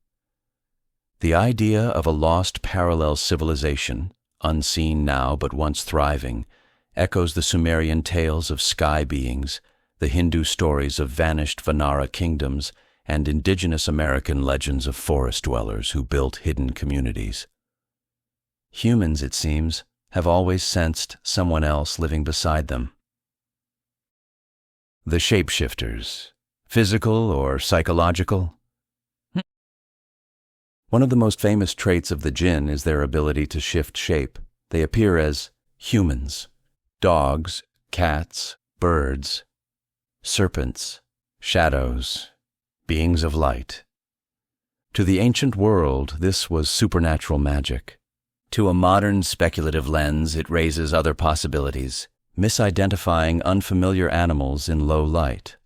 The idea of a lost parallel civilization, unseen now but once thriving, echoes the Sumerian tales of sky beings, the Hindu stories of vanished Vanara kingdoms, and indigenous American legends of forest dwellers who built hidden communities. Humans, it seems, have always sensed someone else living beside them. The shapeshifters, physical or psychological? One of the most famous traits of the jinn is their ability to shift shape. They appear as humans, dogs, cats, birds, serpents, shadows, beings of light. To the ancient world, this was supernatural magic. To a modern speculative lens, it raises other possibilities, misidentifying unfamiliar animals in low light.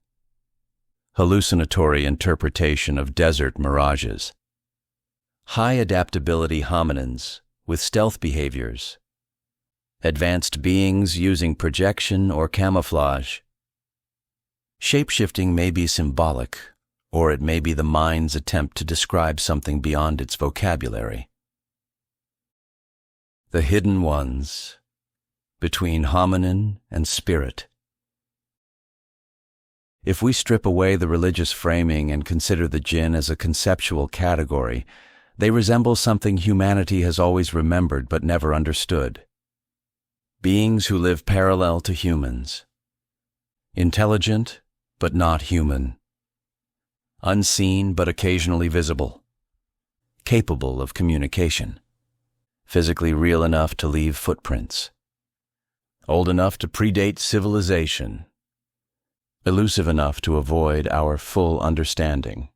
Hallucinatory interpretation of desert mirages. High adaptability hominins with stealth behaviors. Advanced beings using projection or camouflage. Shapeshifting may be symbolic, or it may be the mind's attempt to describe something beyond its vocabulary. The hidden ones, between hominin and spirit. If we strip away the religious framing and consider the jinn as a conceptual category, they resemble something humanity has always remembered but never understood. Beings who live parallel to humans. Intelligent, but not human. Unseen, but occasionally visible. Capable of communication. Physically real enough to leave footprints. Old enough to predate civilization. Elusive enough to avoid our full understanding.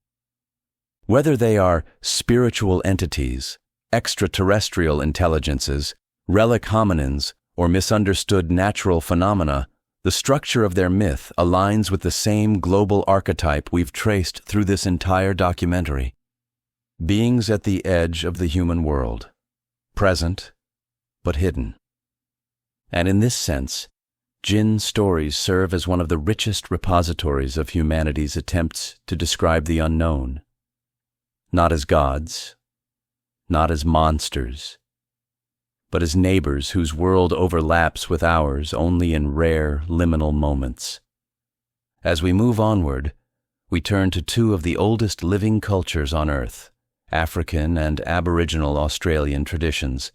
Whether they are spiritual entities, extraterrestrial intelligences, relic hominins, or misunderstood natural phenomena, the structure of their myth aligns with the same global archetype we've traced through this entire documentary. Beings at the edge of the human world, present, but hidden. And in this sense, jinn stories serve as one of the richest repositories of humanity's attempts to describe the unknown. Not as gods, not as monsters, but as neighbors whose world overlaps with ours only in rare, liminal moments. As we move onward, we turn to two of the oldest living cultures on Earth, African and Aboriginal Australian traditions,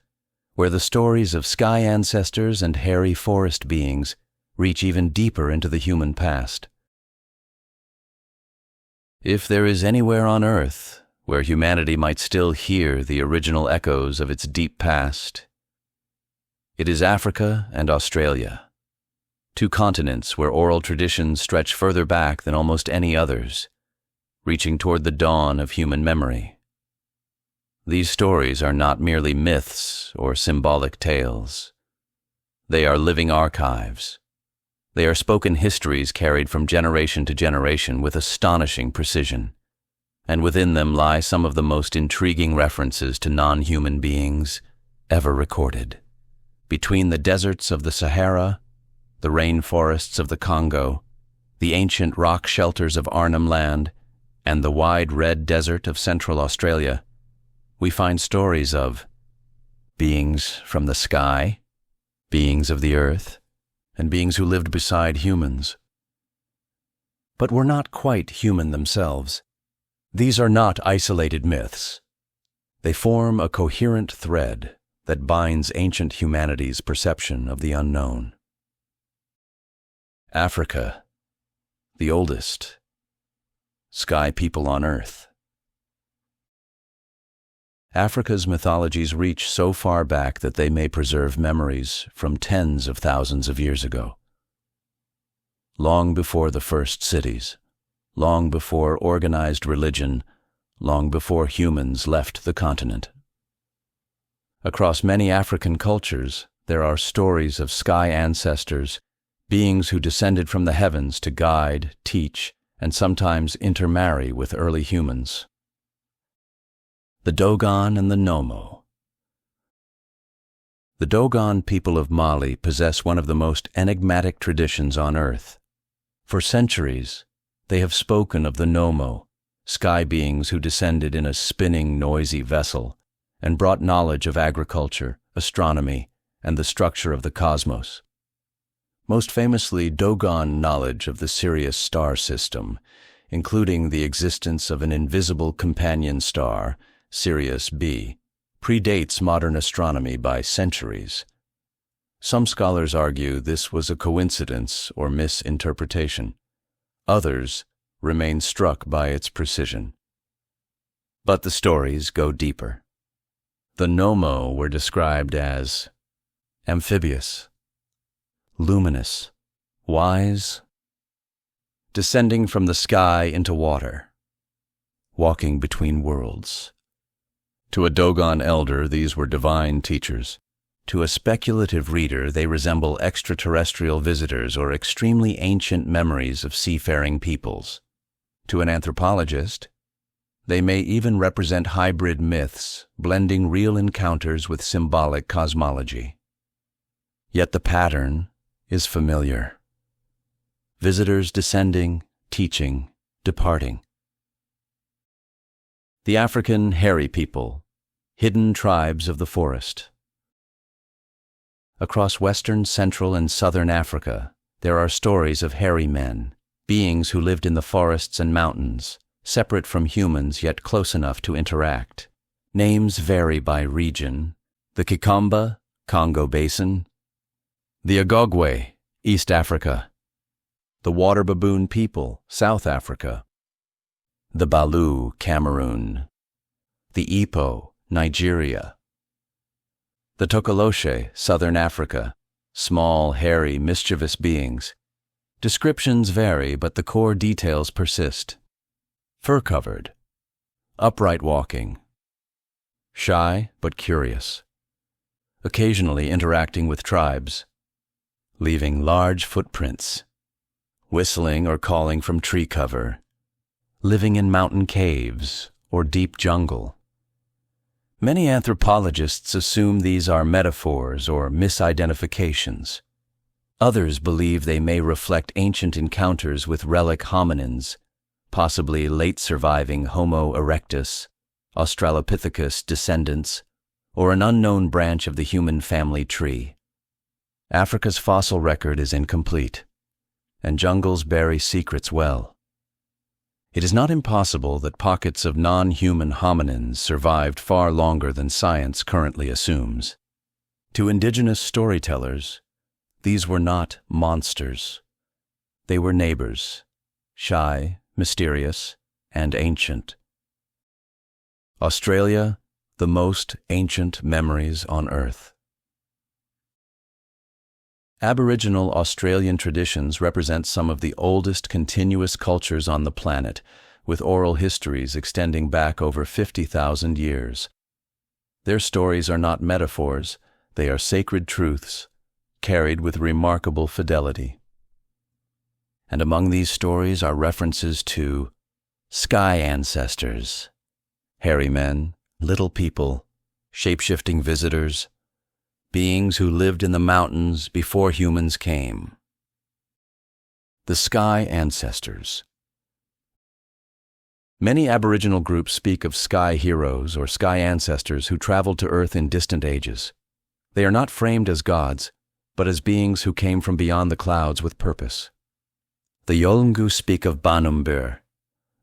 where the stories of sky ancestors and hairy forest beings reach even deeper into the human past. If there is anywhere on Earth where humanity might still hear the original echoes of its deep past, it is Africa and Australia, two continents where oral traditions stretch further back than almost any others, reaching toward the dawn of human memory. These stories are not merely myths or symbolic tales. They are living archives. They are spoken histories carried from generation to generation with astonishing precision, and within them lie some of the most intriguing references to non-human beings ever recorded. Between the deserts of the Sahara, the rainforests of the Congo, the ancient rock shelters of Arnhem Land, and the wide red desert of Central Australia, we find stories of beings from the sky, beings of the earth, and beings who lived beside humans. But were not quite human themselves. These are not isolated myths. They form a coherent thread that binds ancient humanity's perception of the unknown. Africa, the oldest sky people on Earth. Africa's mythologies reach so far back that they may preserve memories from tens of thousands of years ago. Long before the first cities, long before organized religion, long before humans left the continent. Across many African cultures, there are stories of sky ancestors, beings who descended from the heavens to guide, teach, and sometimes intermarry with early humans. The Dogon and the Nomo. The Dogon people of Mali possess one of the most enigmatic traditions on Earth. For centuries, they have spoken of the Nomo, sky beings who descended in a spinning, noisy vessel and brought knowledge of agriculture, astronomy, and the structure of the cosmos. Most famously, Dogon knowledge of the Sirius star system, including the existence of an invisible companion star, Sirius B, predates modern astronomy by centuries. Some scholars argue this was a coincidence or misinterpretation. Others remain struck by its precision. But the stories go deeper. The Nomo were described as amphibious, luminous, wise, descending from the sky into water, walking between worlds. To a Dogon elder, these were divine teachers. To a speculative reader, they resemble extraterrestrial visitors or extremely ancient memories of seafaring peoples. To an anthropologist, they may even represent hybrid myths, blending real encounters with symbolic cosmology. Yet the pattern is familiar. Visitors descending, teaching, departing. The African hairy people, hidden tribes of the forest. Across western, central, and southern Africa, there are stories of hairy men, beings who lived in the forests and mountains, separate from humans yet close enough to interact. Names vary by region: the Kikamba, Congo Basin; the Agogwe, East Africa; the water baboon people, South Africa; the Balu, Cameroon; the Ipo, Nigeria; the Tokoloshe, Southern Africa, small, hairy, mischievous beings. Descriptions vary, but the core details persist. Fur-covered, upright walking, shy but curious, occasionally interacting with tribes, leaving large footprints, whistling or calling from tree cover, living in mountain caves or deep jungle. Many anthropologists assume these are metaphors or misidentifications. Others believe they may reflect ancient encounters with relic hominins, possibly late-surviving Homo erectus, Australopithecus descendants, or an unknown branch of the human family tree. Africa's fossil record is incomplete, and jungles bury secrets well. It is not impossible that pockets of non-human hominins survived far longer than science currently assumes. To indigenous storytellers, these were not monsters. They were neighbors, shy, mysterious, and ancient. Australia, the most ancient memories on Earth. Aboriginal Australian traditions represent some of the oldest continuous cultures on the planet, with oral histories extending back over 50,000 years. Their stories are not metaphors, they are sacred truths, carried with remarkable fidelity. And among these stories are references to sky ancestors, hairy men, little people, shape-shifting visitors, beings who lived in the mountains before humans came. The sky ancestors. Many Aboriginal groups speak of sky heroes or sky ancestors who traveled to Earth in distant ages. They are not framed as gods, but as beings who came from beyond the clouds with purpose. The Yolngu speak of Banumbur,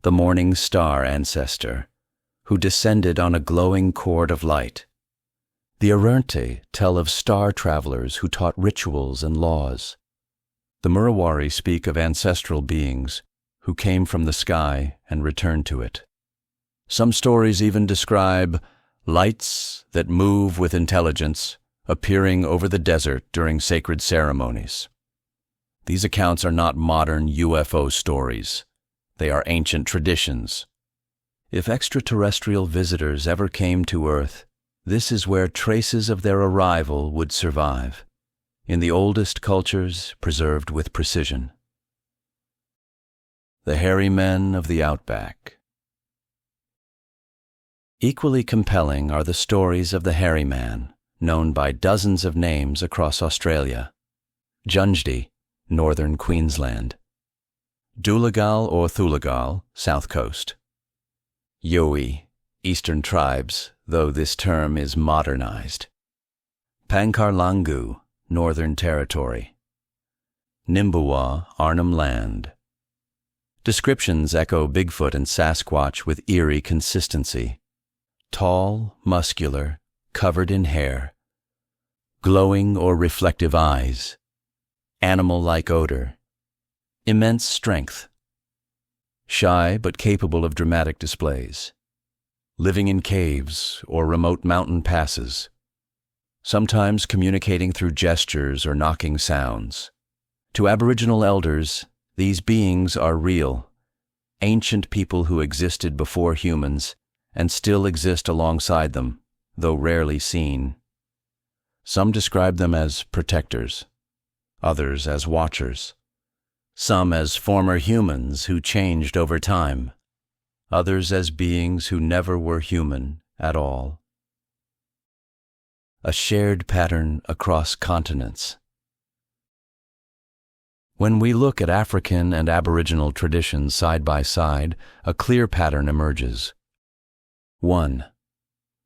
the morning star ancestor, who descended on a glowing cord of light. The Arunte tell of star travelers who taught rituals and laws. The Murawari speak of ancestral beings who came from the sky and returned to it. Some stories even describe lights that move with intelligence appearing over the desert during sacred ceremonies. These accounts are not modern UFO stories. They are ancient traditions. If extraterrestrial visitors ever came to Earth, this is where traces of their arrival would survive, in the oldest cultures preserved with precision. The hairy men of the outback. Equally compelling are the stories of the hairy man, known by dozens of names across Australia. Junjdi, northern Queensland. Dooligal or Thulagal, south coast. Yowie, eastern tribes, though this term is modernized. Pankarlangu, Northern Territory. Nimbuwa, Arnhem Land. Descriptions echo Bigfoot and Sasquatch with eerie consistency. Tall, muscular, covered in hair. Glowing or reflective eyes. Animal-like odor. Immense strength. Shy but capable of dramatic displays. Living in caves or remote mountain passes. Sometimes communicating through gestures or knocking sounds. To Aboriginal elders, these beings are real, ancient people who existed before humans and still exist alongside them, though rarely seen. Some describe them as protectors, others as watchers, some as former humans who changed over time, others as beings who never were human at all. A shared pattern across continents. When we look at African and Aboriginal traditions side by side, a clear pattern emerges. 1.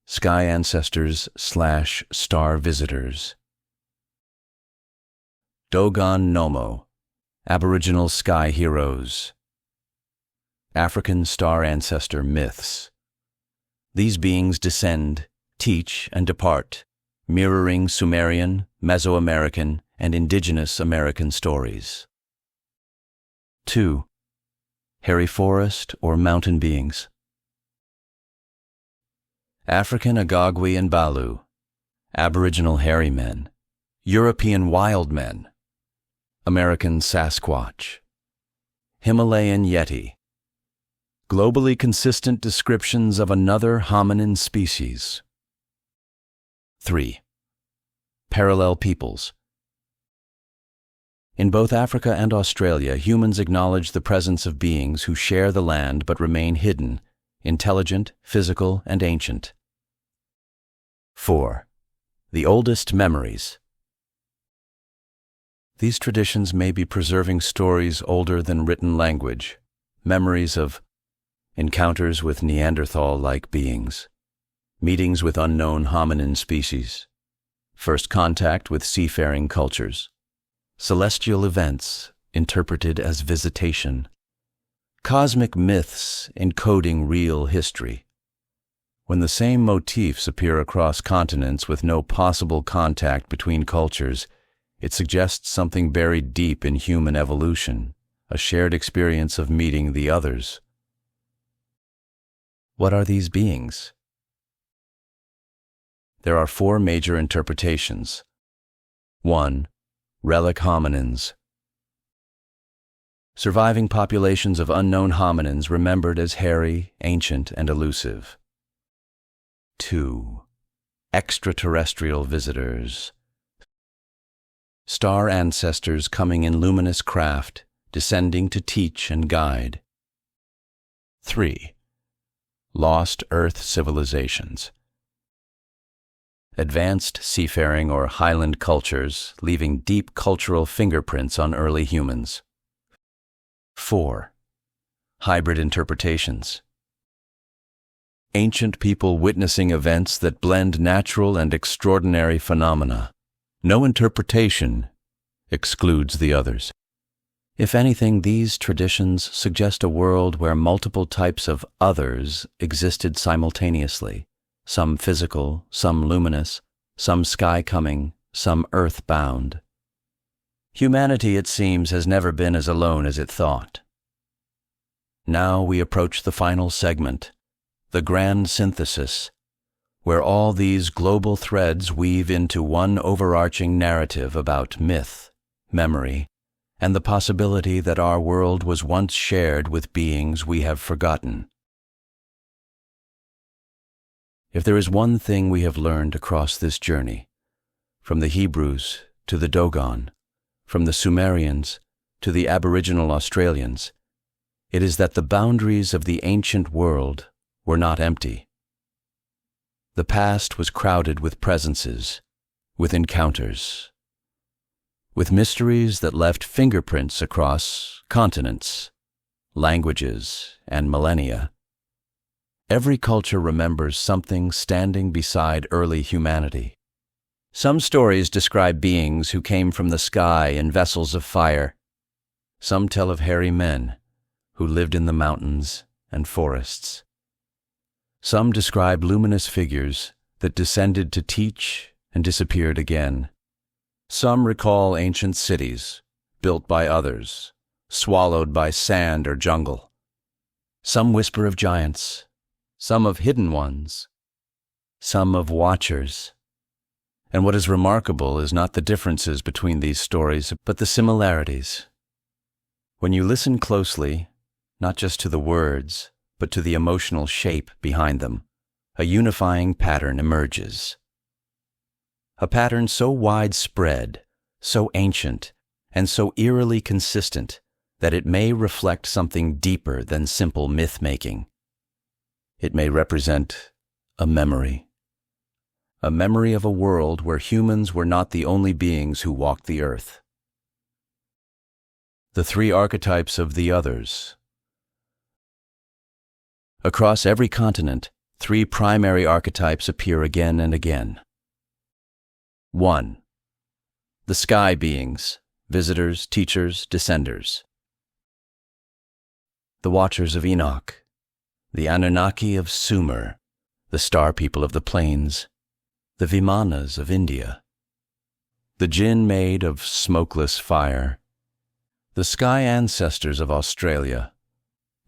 Sky ancestors/star visitors. Dogon Nomo, Aboriginal sky heroes. African star ancestor myths. These beings descend, teach, and depart, mirroring Sumerian, Mesoamerican, and indigenous American stories. 2. Hairy forest or mountain beings. African Agagwi and Balu, Aboriginal hairy men, European wild men, American Sasquatch, Himalayan Yeti. Globally consistent descriptions of another hominin species. 3. Parallel peoples. In both Africa and Australia, humans acknowledge the presence of beings who share the land but remain hidden, intelligent, physical, and ancient. 4. The oldest memories. These traditions may be preserving stories older than written language, memories of encounters with Neanderthal-like beings, meetings with unknown hominin species, first contact with seafaring cultures, celestial events interpreted as visitation, cosmic myths encoding real history. When the same motifs appear across continents with no possible contact between cultures, it suggests something buried deep in human evolution, a shared experience of meeting the others. What are these beings? There are 4 major interpretations. 1. Relic hominins. Surviving populations of unknown hominins remembered as hairy, ancient, and elusive. 2. Extraterrestrial visitors. Star ancestors coming in luminous craft, descending to teach and guide. 3. Lost Earth civilizations. Advanced seafaring or highland cultures leaving deep cultural fingerprints on early humans. 4. Hybrid interpretations, ancient people witnessing events that blend natural and extraordinary phenomena. No interpretation excludes the others. If anything, these traditions suggest a world where multiple types of others existed simultaneously, some physical, some luminous, some sky-coming, some earth-bound. Humanity, it seems, has never been as alone as it thought. Now we approach the final segment, the grand synthesis, where all these global threads weave into one overarching narrative about myth, memory, and the possibility that our world was once shared with beings we have forgotten. If there is one thing we have learned across this journey, from the Hebrews to the Dogon, from the Sumerians to the Aboriginal Australians, it is that the boundaries of the ancient world were not empty. The past was crowded with presences, with encounters, with mysteries that left fingerprints across continents, languages, and millennia. Every culture remembers something standing beside early humanity. Some stories describe beings who came from the sky in vessels of fire. Some tell of hairy men who lived in the mountains and forests. Some describe luminous figures that descended to teach and disappeared again. Some recall ancient cities, built by others, swallowed by sand or jungle. Some whisper of giants, some of hidden ones, some of watchers. And what is remarkable is not the differences between these stories, but the similarities. When you listen closely, not just to the words, but to the emotional shape behind them, a unifying pattern emerges. A pattern so widespread, so ancient, and so eerily consistent that it may reflect something deeper than simple myth-making. It may represent a memory of a world where humans were not the only beings who walked the earth. The three archetypes of the others. Across every continent, three primary archetypes appear again and again. 1. The sky beings, visitors, teachers, descenders. The Watchers of Enoch, the Anunnaki of Sumer, the Star People of the Plains, the Vimanas of India, the Jinn made of smokeless fire, the Sky Ancestors of Australia,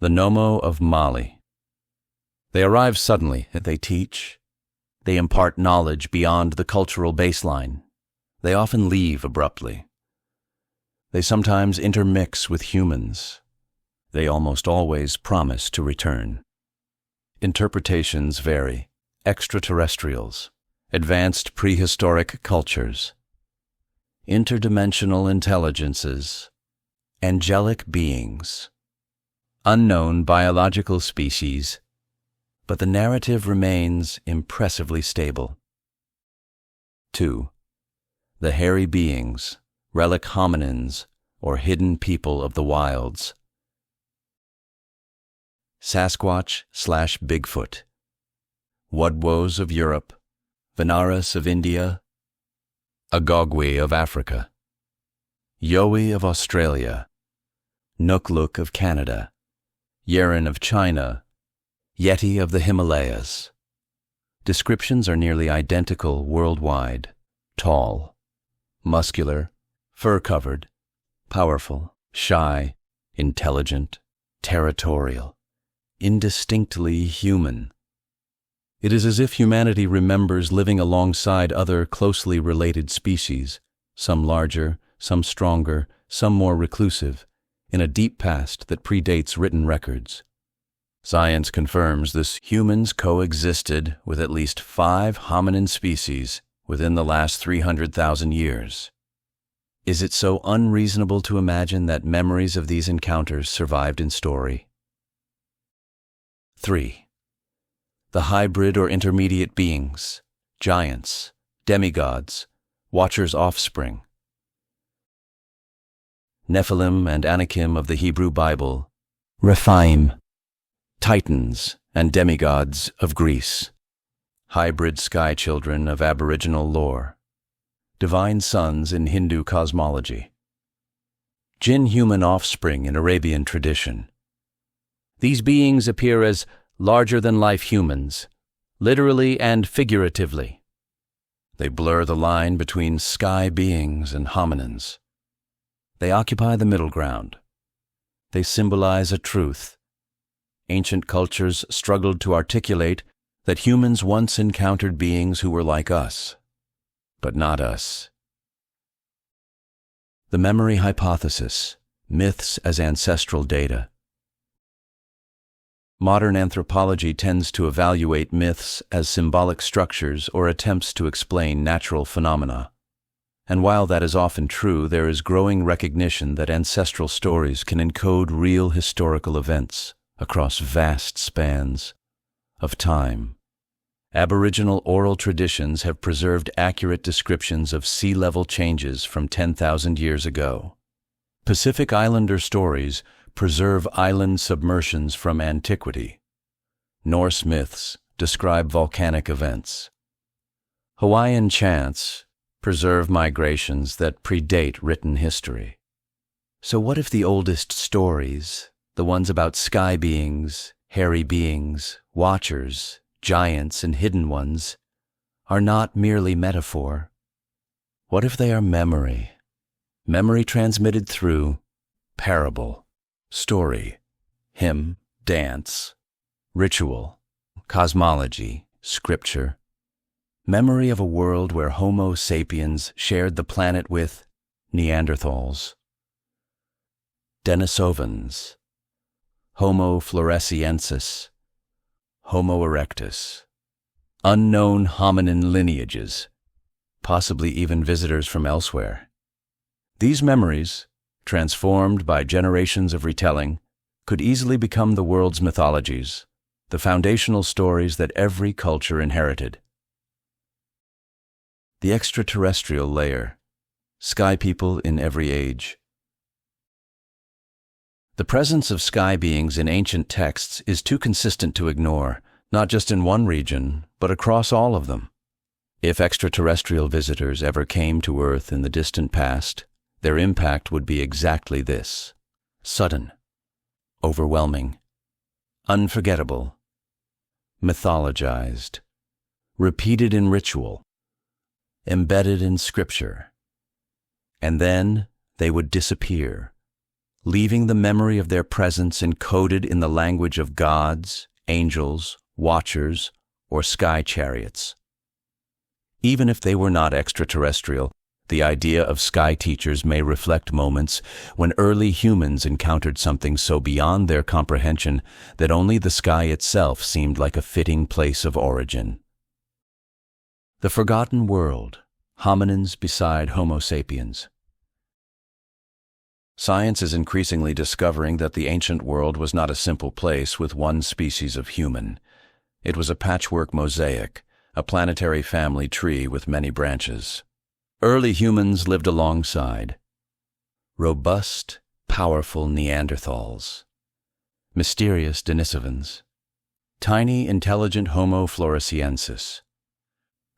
the Nomo of Mali. They arrive suddenly, they teach. They impart knowledge beyond the cultural baseline. They often leave abruptly. They sometimes intermix with humans. They almost always promise to return. Interpretations vary. Extraterrestrials, advanced prehistoric cultures, interdimensional intelligences, angelic beings, unknown biological species, but the narrative remains impressively stable. 2. The hairy beings, relic hominins, or hidden people of the wilds. Sasquatch/Bigfoot, Wudwos of Europe, Venaris of India, Agogwe of Africa, Yowie of Australia, Nukluk of Canada, Yeren of China, Yeti of the Himalayas. Descriptions are nearly identical worldwide: tall, muscular, fur-covered, powerful, shy, intelligent, territorial, indistinctly human. It is as if humanity remembers living alongside other closely related species, some larger, some stronger, some more reclusive, in a deep past that predates written records. Science confirms this: humans coexisted with at least 5 hominin species within the last 300,000 years. Is it so unreasonable to imagine that memories of these encounters survived in story? 3. The hybrid or intermediate beings, giants, demigods, Watchers' offspring. Nephilim and Anakim of the Hebrew Bible, Rephaim. Titans and demigods of Greece, hybrid sky children of Aboriginal lore, divine sons in Hindu cosmology, jinn-human offspring in Arabian tradition. These beings appear as larger-than-life humans, literally and figuratively. They blur the line between sky beings and hominins. They occupy the middle ground. They symbolize a truth. Ancient cultures struggled to articulate that humans once encountered beings who were like us, but not us. The memory hypothesis, myths as ancestral data. Modern anthropology tends to evaluate myths as symbolic structures or attempts to explain natural phenomena. And while that is often true, there is growing recognition that ancestral stories can encode real historical events across vast spans of time. Aboriginal oral traditions have preserved accurate descriptions of sea level changes from 10,000 years ago. Pacific Islander stories preserve island submersions from antiquity. Norse myths describe volcanic events. Hawaiian chants preserve migrations that predate written history. So what if the oldest stories, the ones about sky beings, hairy beings, watchers, giants, and hidden ones, are not merely metaphor? What if they are memory? Memory transmitted through parable, story, hymn, dance, ritual, cosmology, scripture. Memory of a world where Homo sapiens shared the planet with Neanderthals, Denisovans, Homo floresiensis, Homo erectus, unknown hominin lineages, possibly even visitors from elsewhere. These memories, transformed by generations of retelling, could easily become the world's mythologies, the foundational stories that every culture inherited. The extraterrestrial layer, sky people in every age. The presence of sky beings in ancient texts is too consistent to ignore, not just in one region, but across all of them. If extraterrestrial visitors ever came to Earth in the distant past, their impact would be exactly this: sudden, overwhelming, unforgettable, mythologized, repeated in ritual, embedded in scripture. And then they would disappear, leaving the memory of their presence encoded in the language of gods, angels, watchers, or sky chariots. Even if they were not extraterrestrial, the idea of sky teachers may reflect moments when early humans encountered something so beyond their comprehension that only the sky itself seemed like a fitting place of origin. The forgotten world, hominins beside Homo sapiens. Science is increasingly discovering that the ancient world was not a simple place with one species of human. It was a patchwork mosaic, a planetary family tree with many branches. Early humans lived alongside robust, powerful Neanderthals, mysterious Denisovans, tiny, intelligent Homo floresiensis,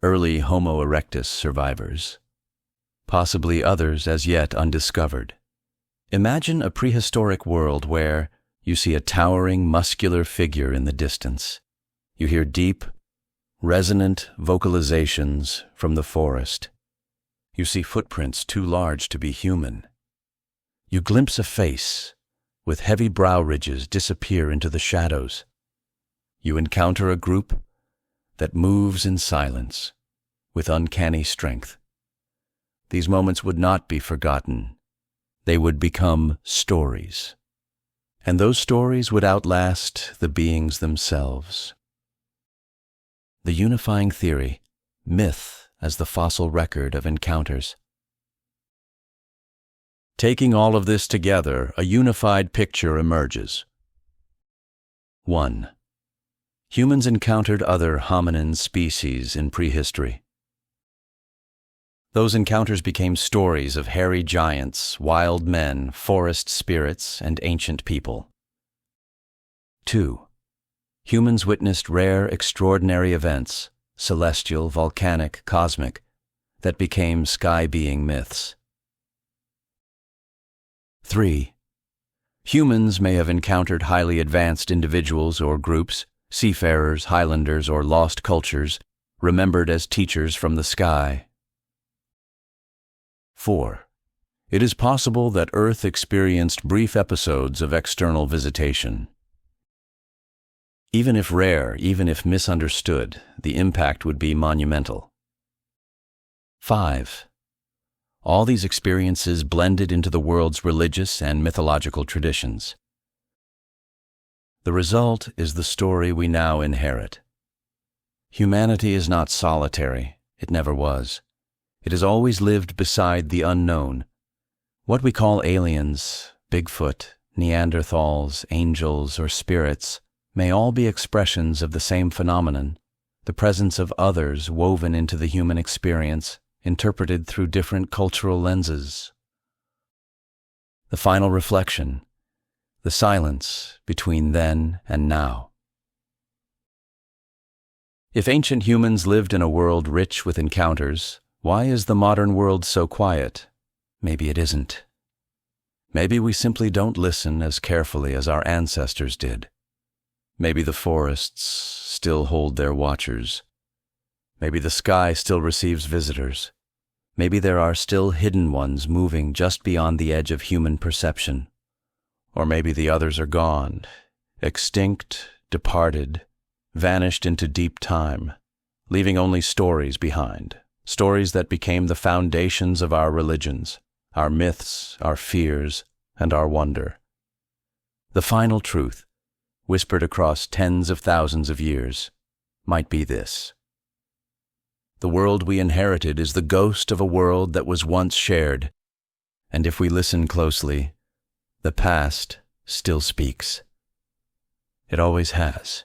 early Homo erectus survivors, possibly others as yet undiscovered. Imagine a prehistoric world where you see a towering, muscular figure in the distance. You hear deep, resonant vocalizations from the forest. You see footprints too large to be human. You glimpse a face with heavy brow ridges disappear into the shadows. You encounter a group that moves in silence with uncanny strength. These moments would not be forgotten. They would become stories. And those stories would outlast the beings themselves. The unifying theory, myth as the fossil record of encounters. Taking all of this together, a unified picture emerges. 1. Humans encountered other hominin species in prehistory. Those encounters became stories of hairy giants, wild men, forest spirits, and ancient people. 2. humans witnessed rare, extraordinary events, celestial, volcanic, cosmic, that became sky-being myths. 3. Humans may have encountered highly advanced individuals or groups, seafarers, highlanders, or lost cultures, remembered as teachers from the sky. 4. It is possible that Earth experienced brief episodes of external visitation. Even if rare, even if misunderstood, the impact would be monumental. 5. All these experiences blended into the world's religious and mythological traditions. The result is the story we now inherit. Humanity is not solitary. It never was. It has always lived beside the unknown. What we call aliens, Bigfoot, Neanderthals, angels, or spirits may all be expressions of the same phenomenon, the presence of others woven into the human experience, interpreted through different cultural lenses. The final reflection, the silence between then and now. If ancient humans lived in a world rich with encounters, why is the modern world so quiet? Maybe it isn't. Maybe we simply don't listen as carefully as our ancestors did. Maybe the forests still hold their watchers. Maybe the sky still receives visitors. Maybe there are still hidden ones moving just beyond the edge of human perception. Or maybe the others are gone, extinct, departed, vanished into deep time, leaving only stories behind, stories that became the foundations of our religions, our myths, our fears, and our wonder. The final truth, whispered across tens of thousands of years, might be this. The world we inherited is the ghost of a world that was once shared, and if we listen closely, the past still speaks. It always has.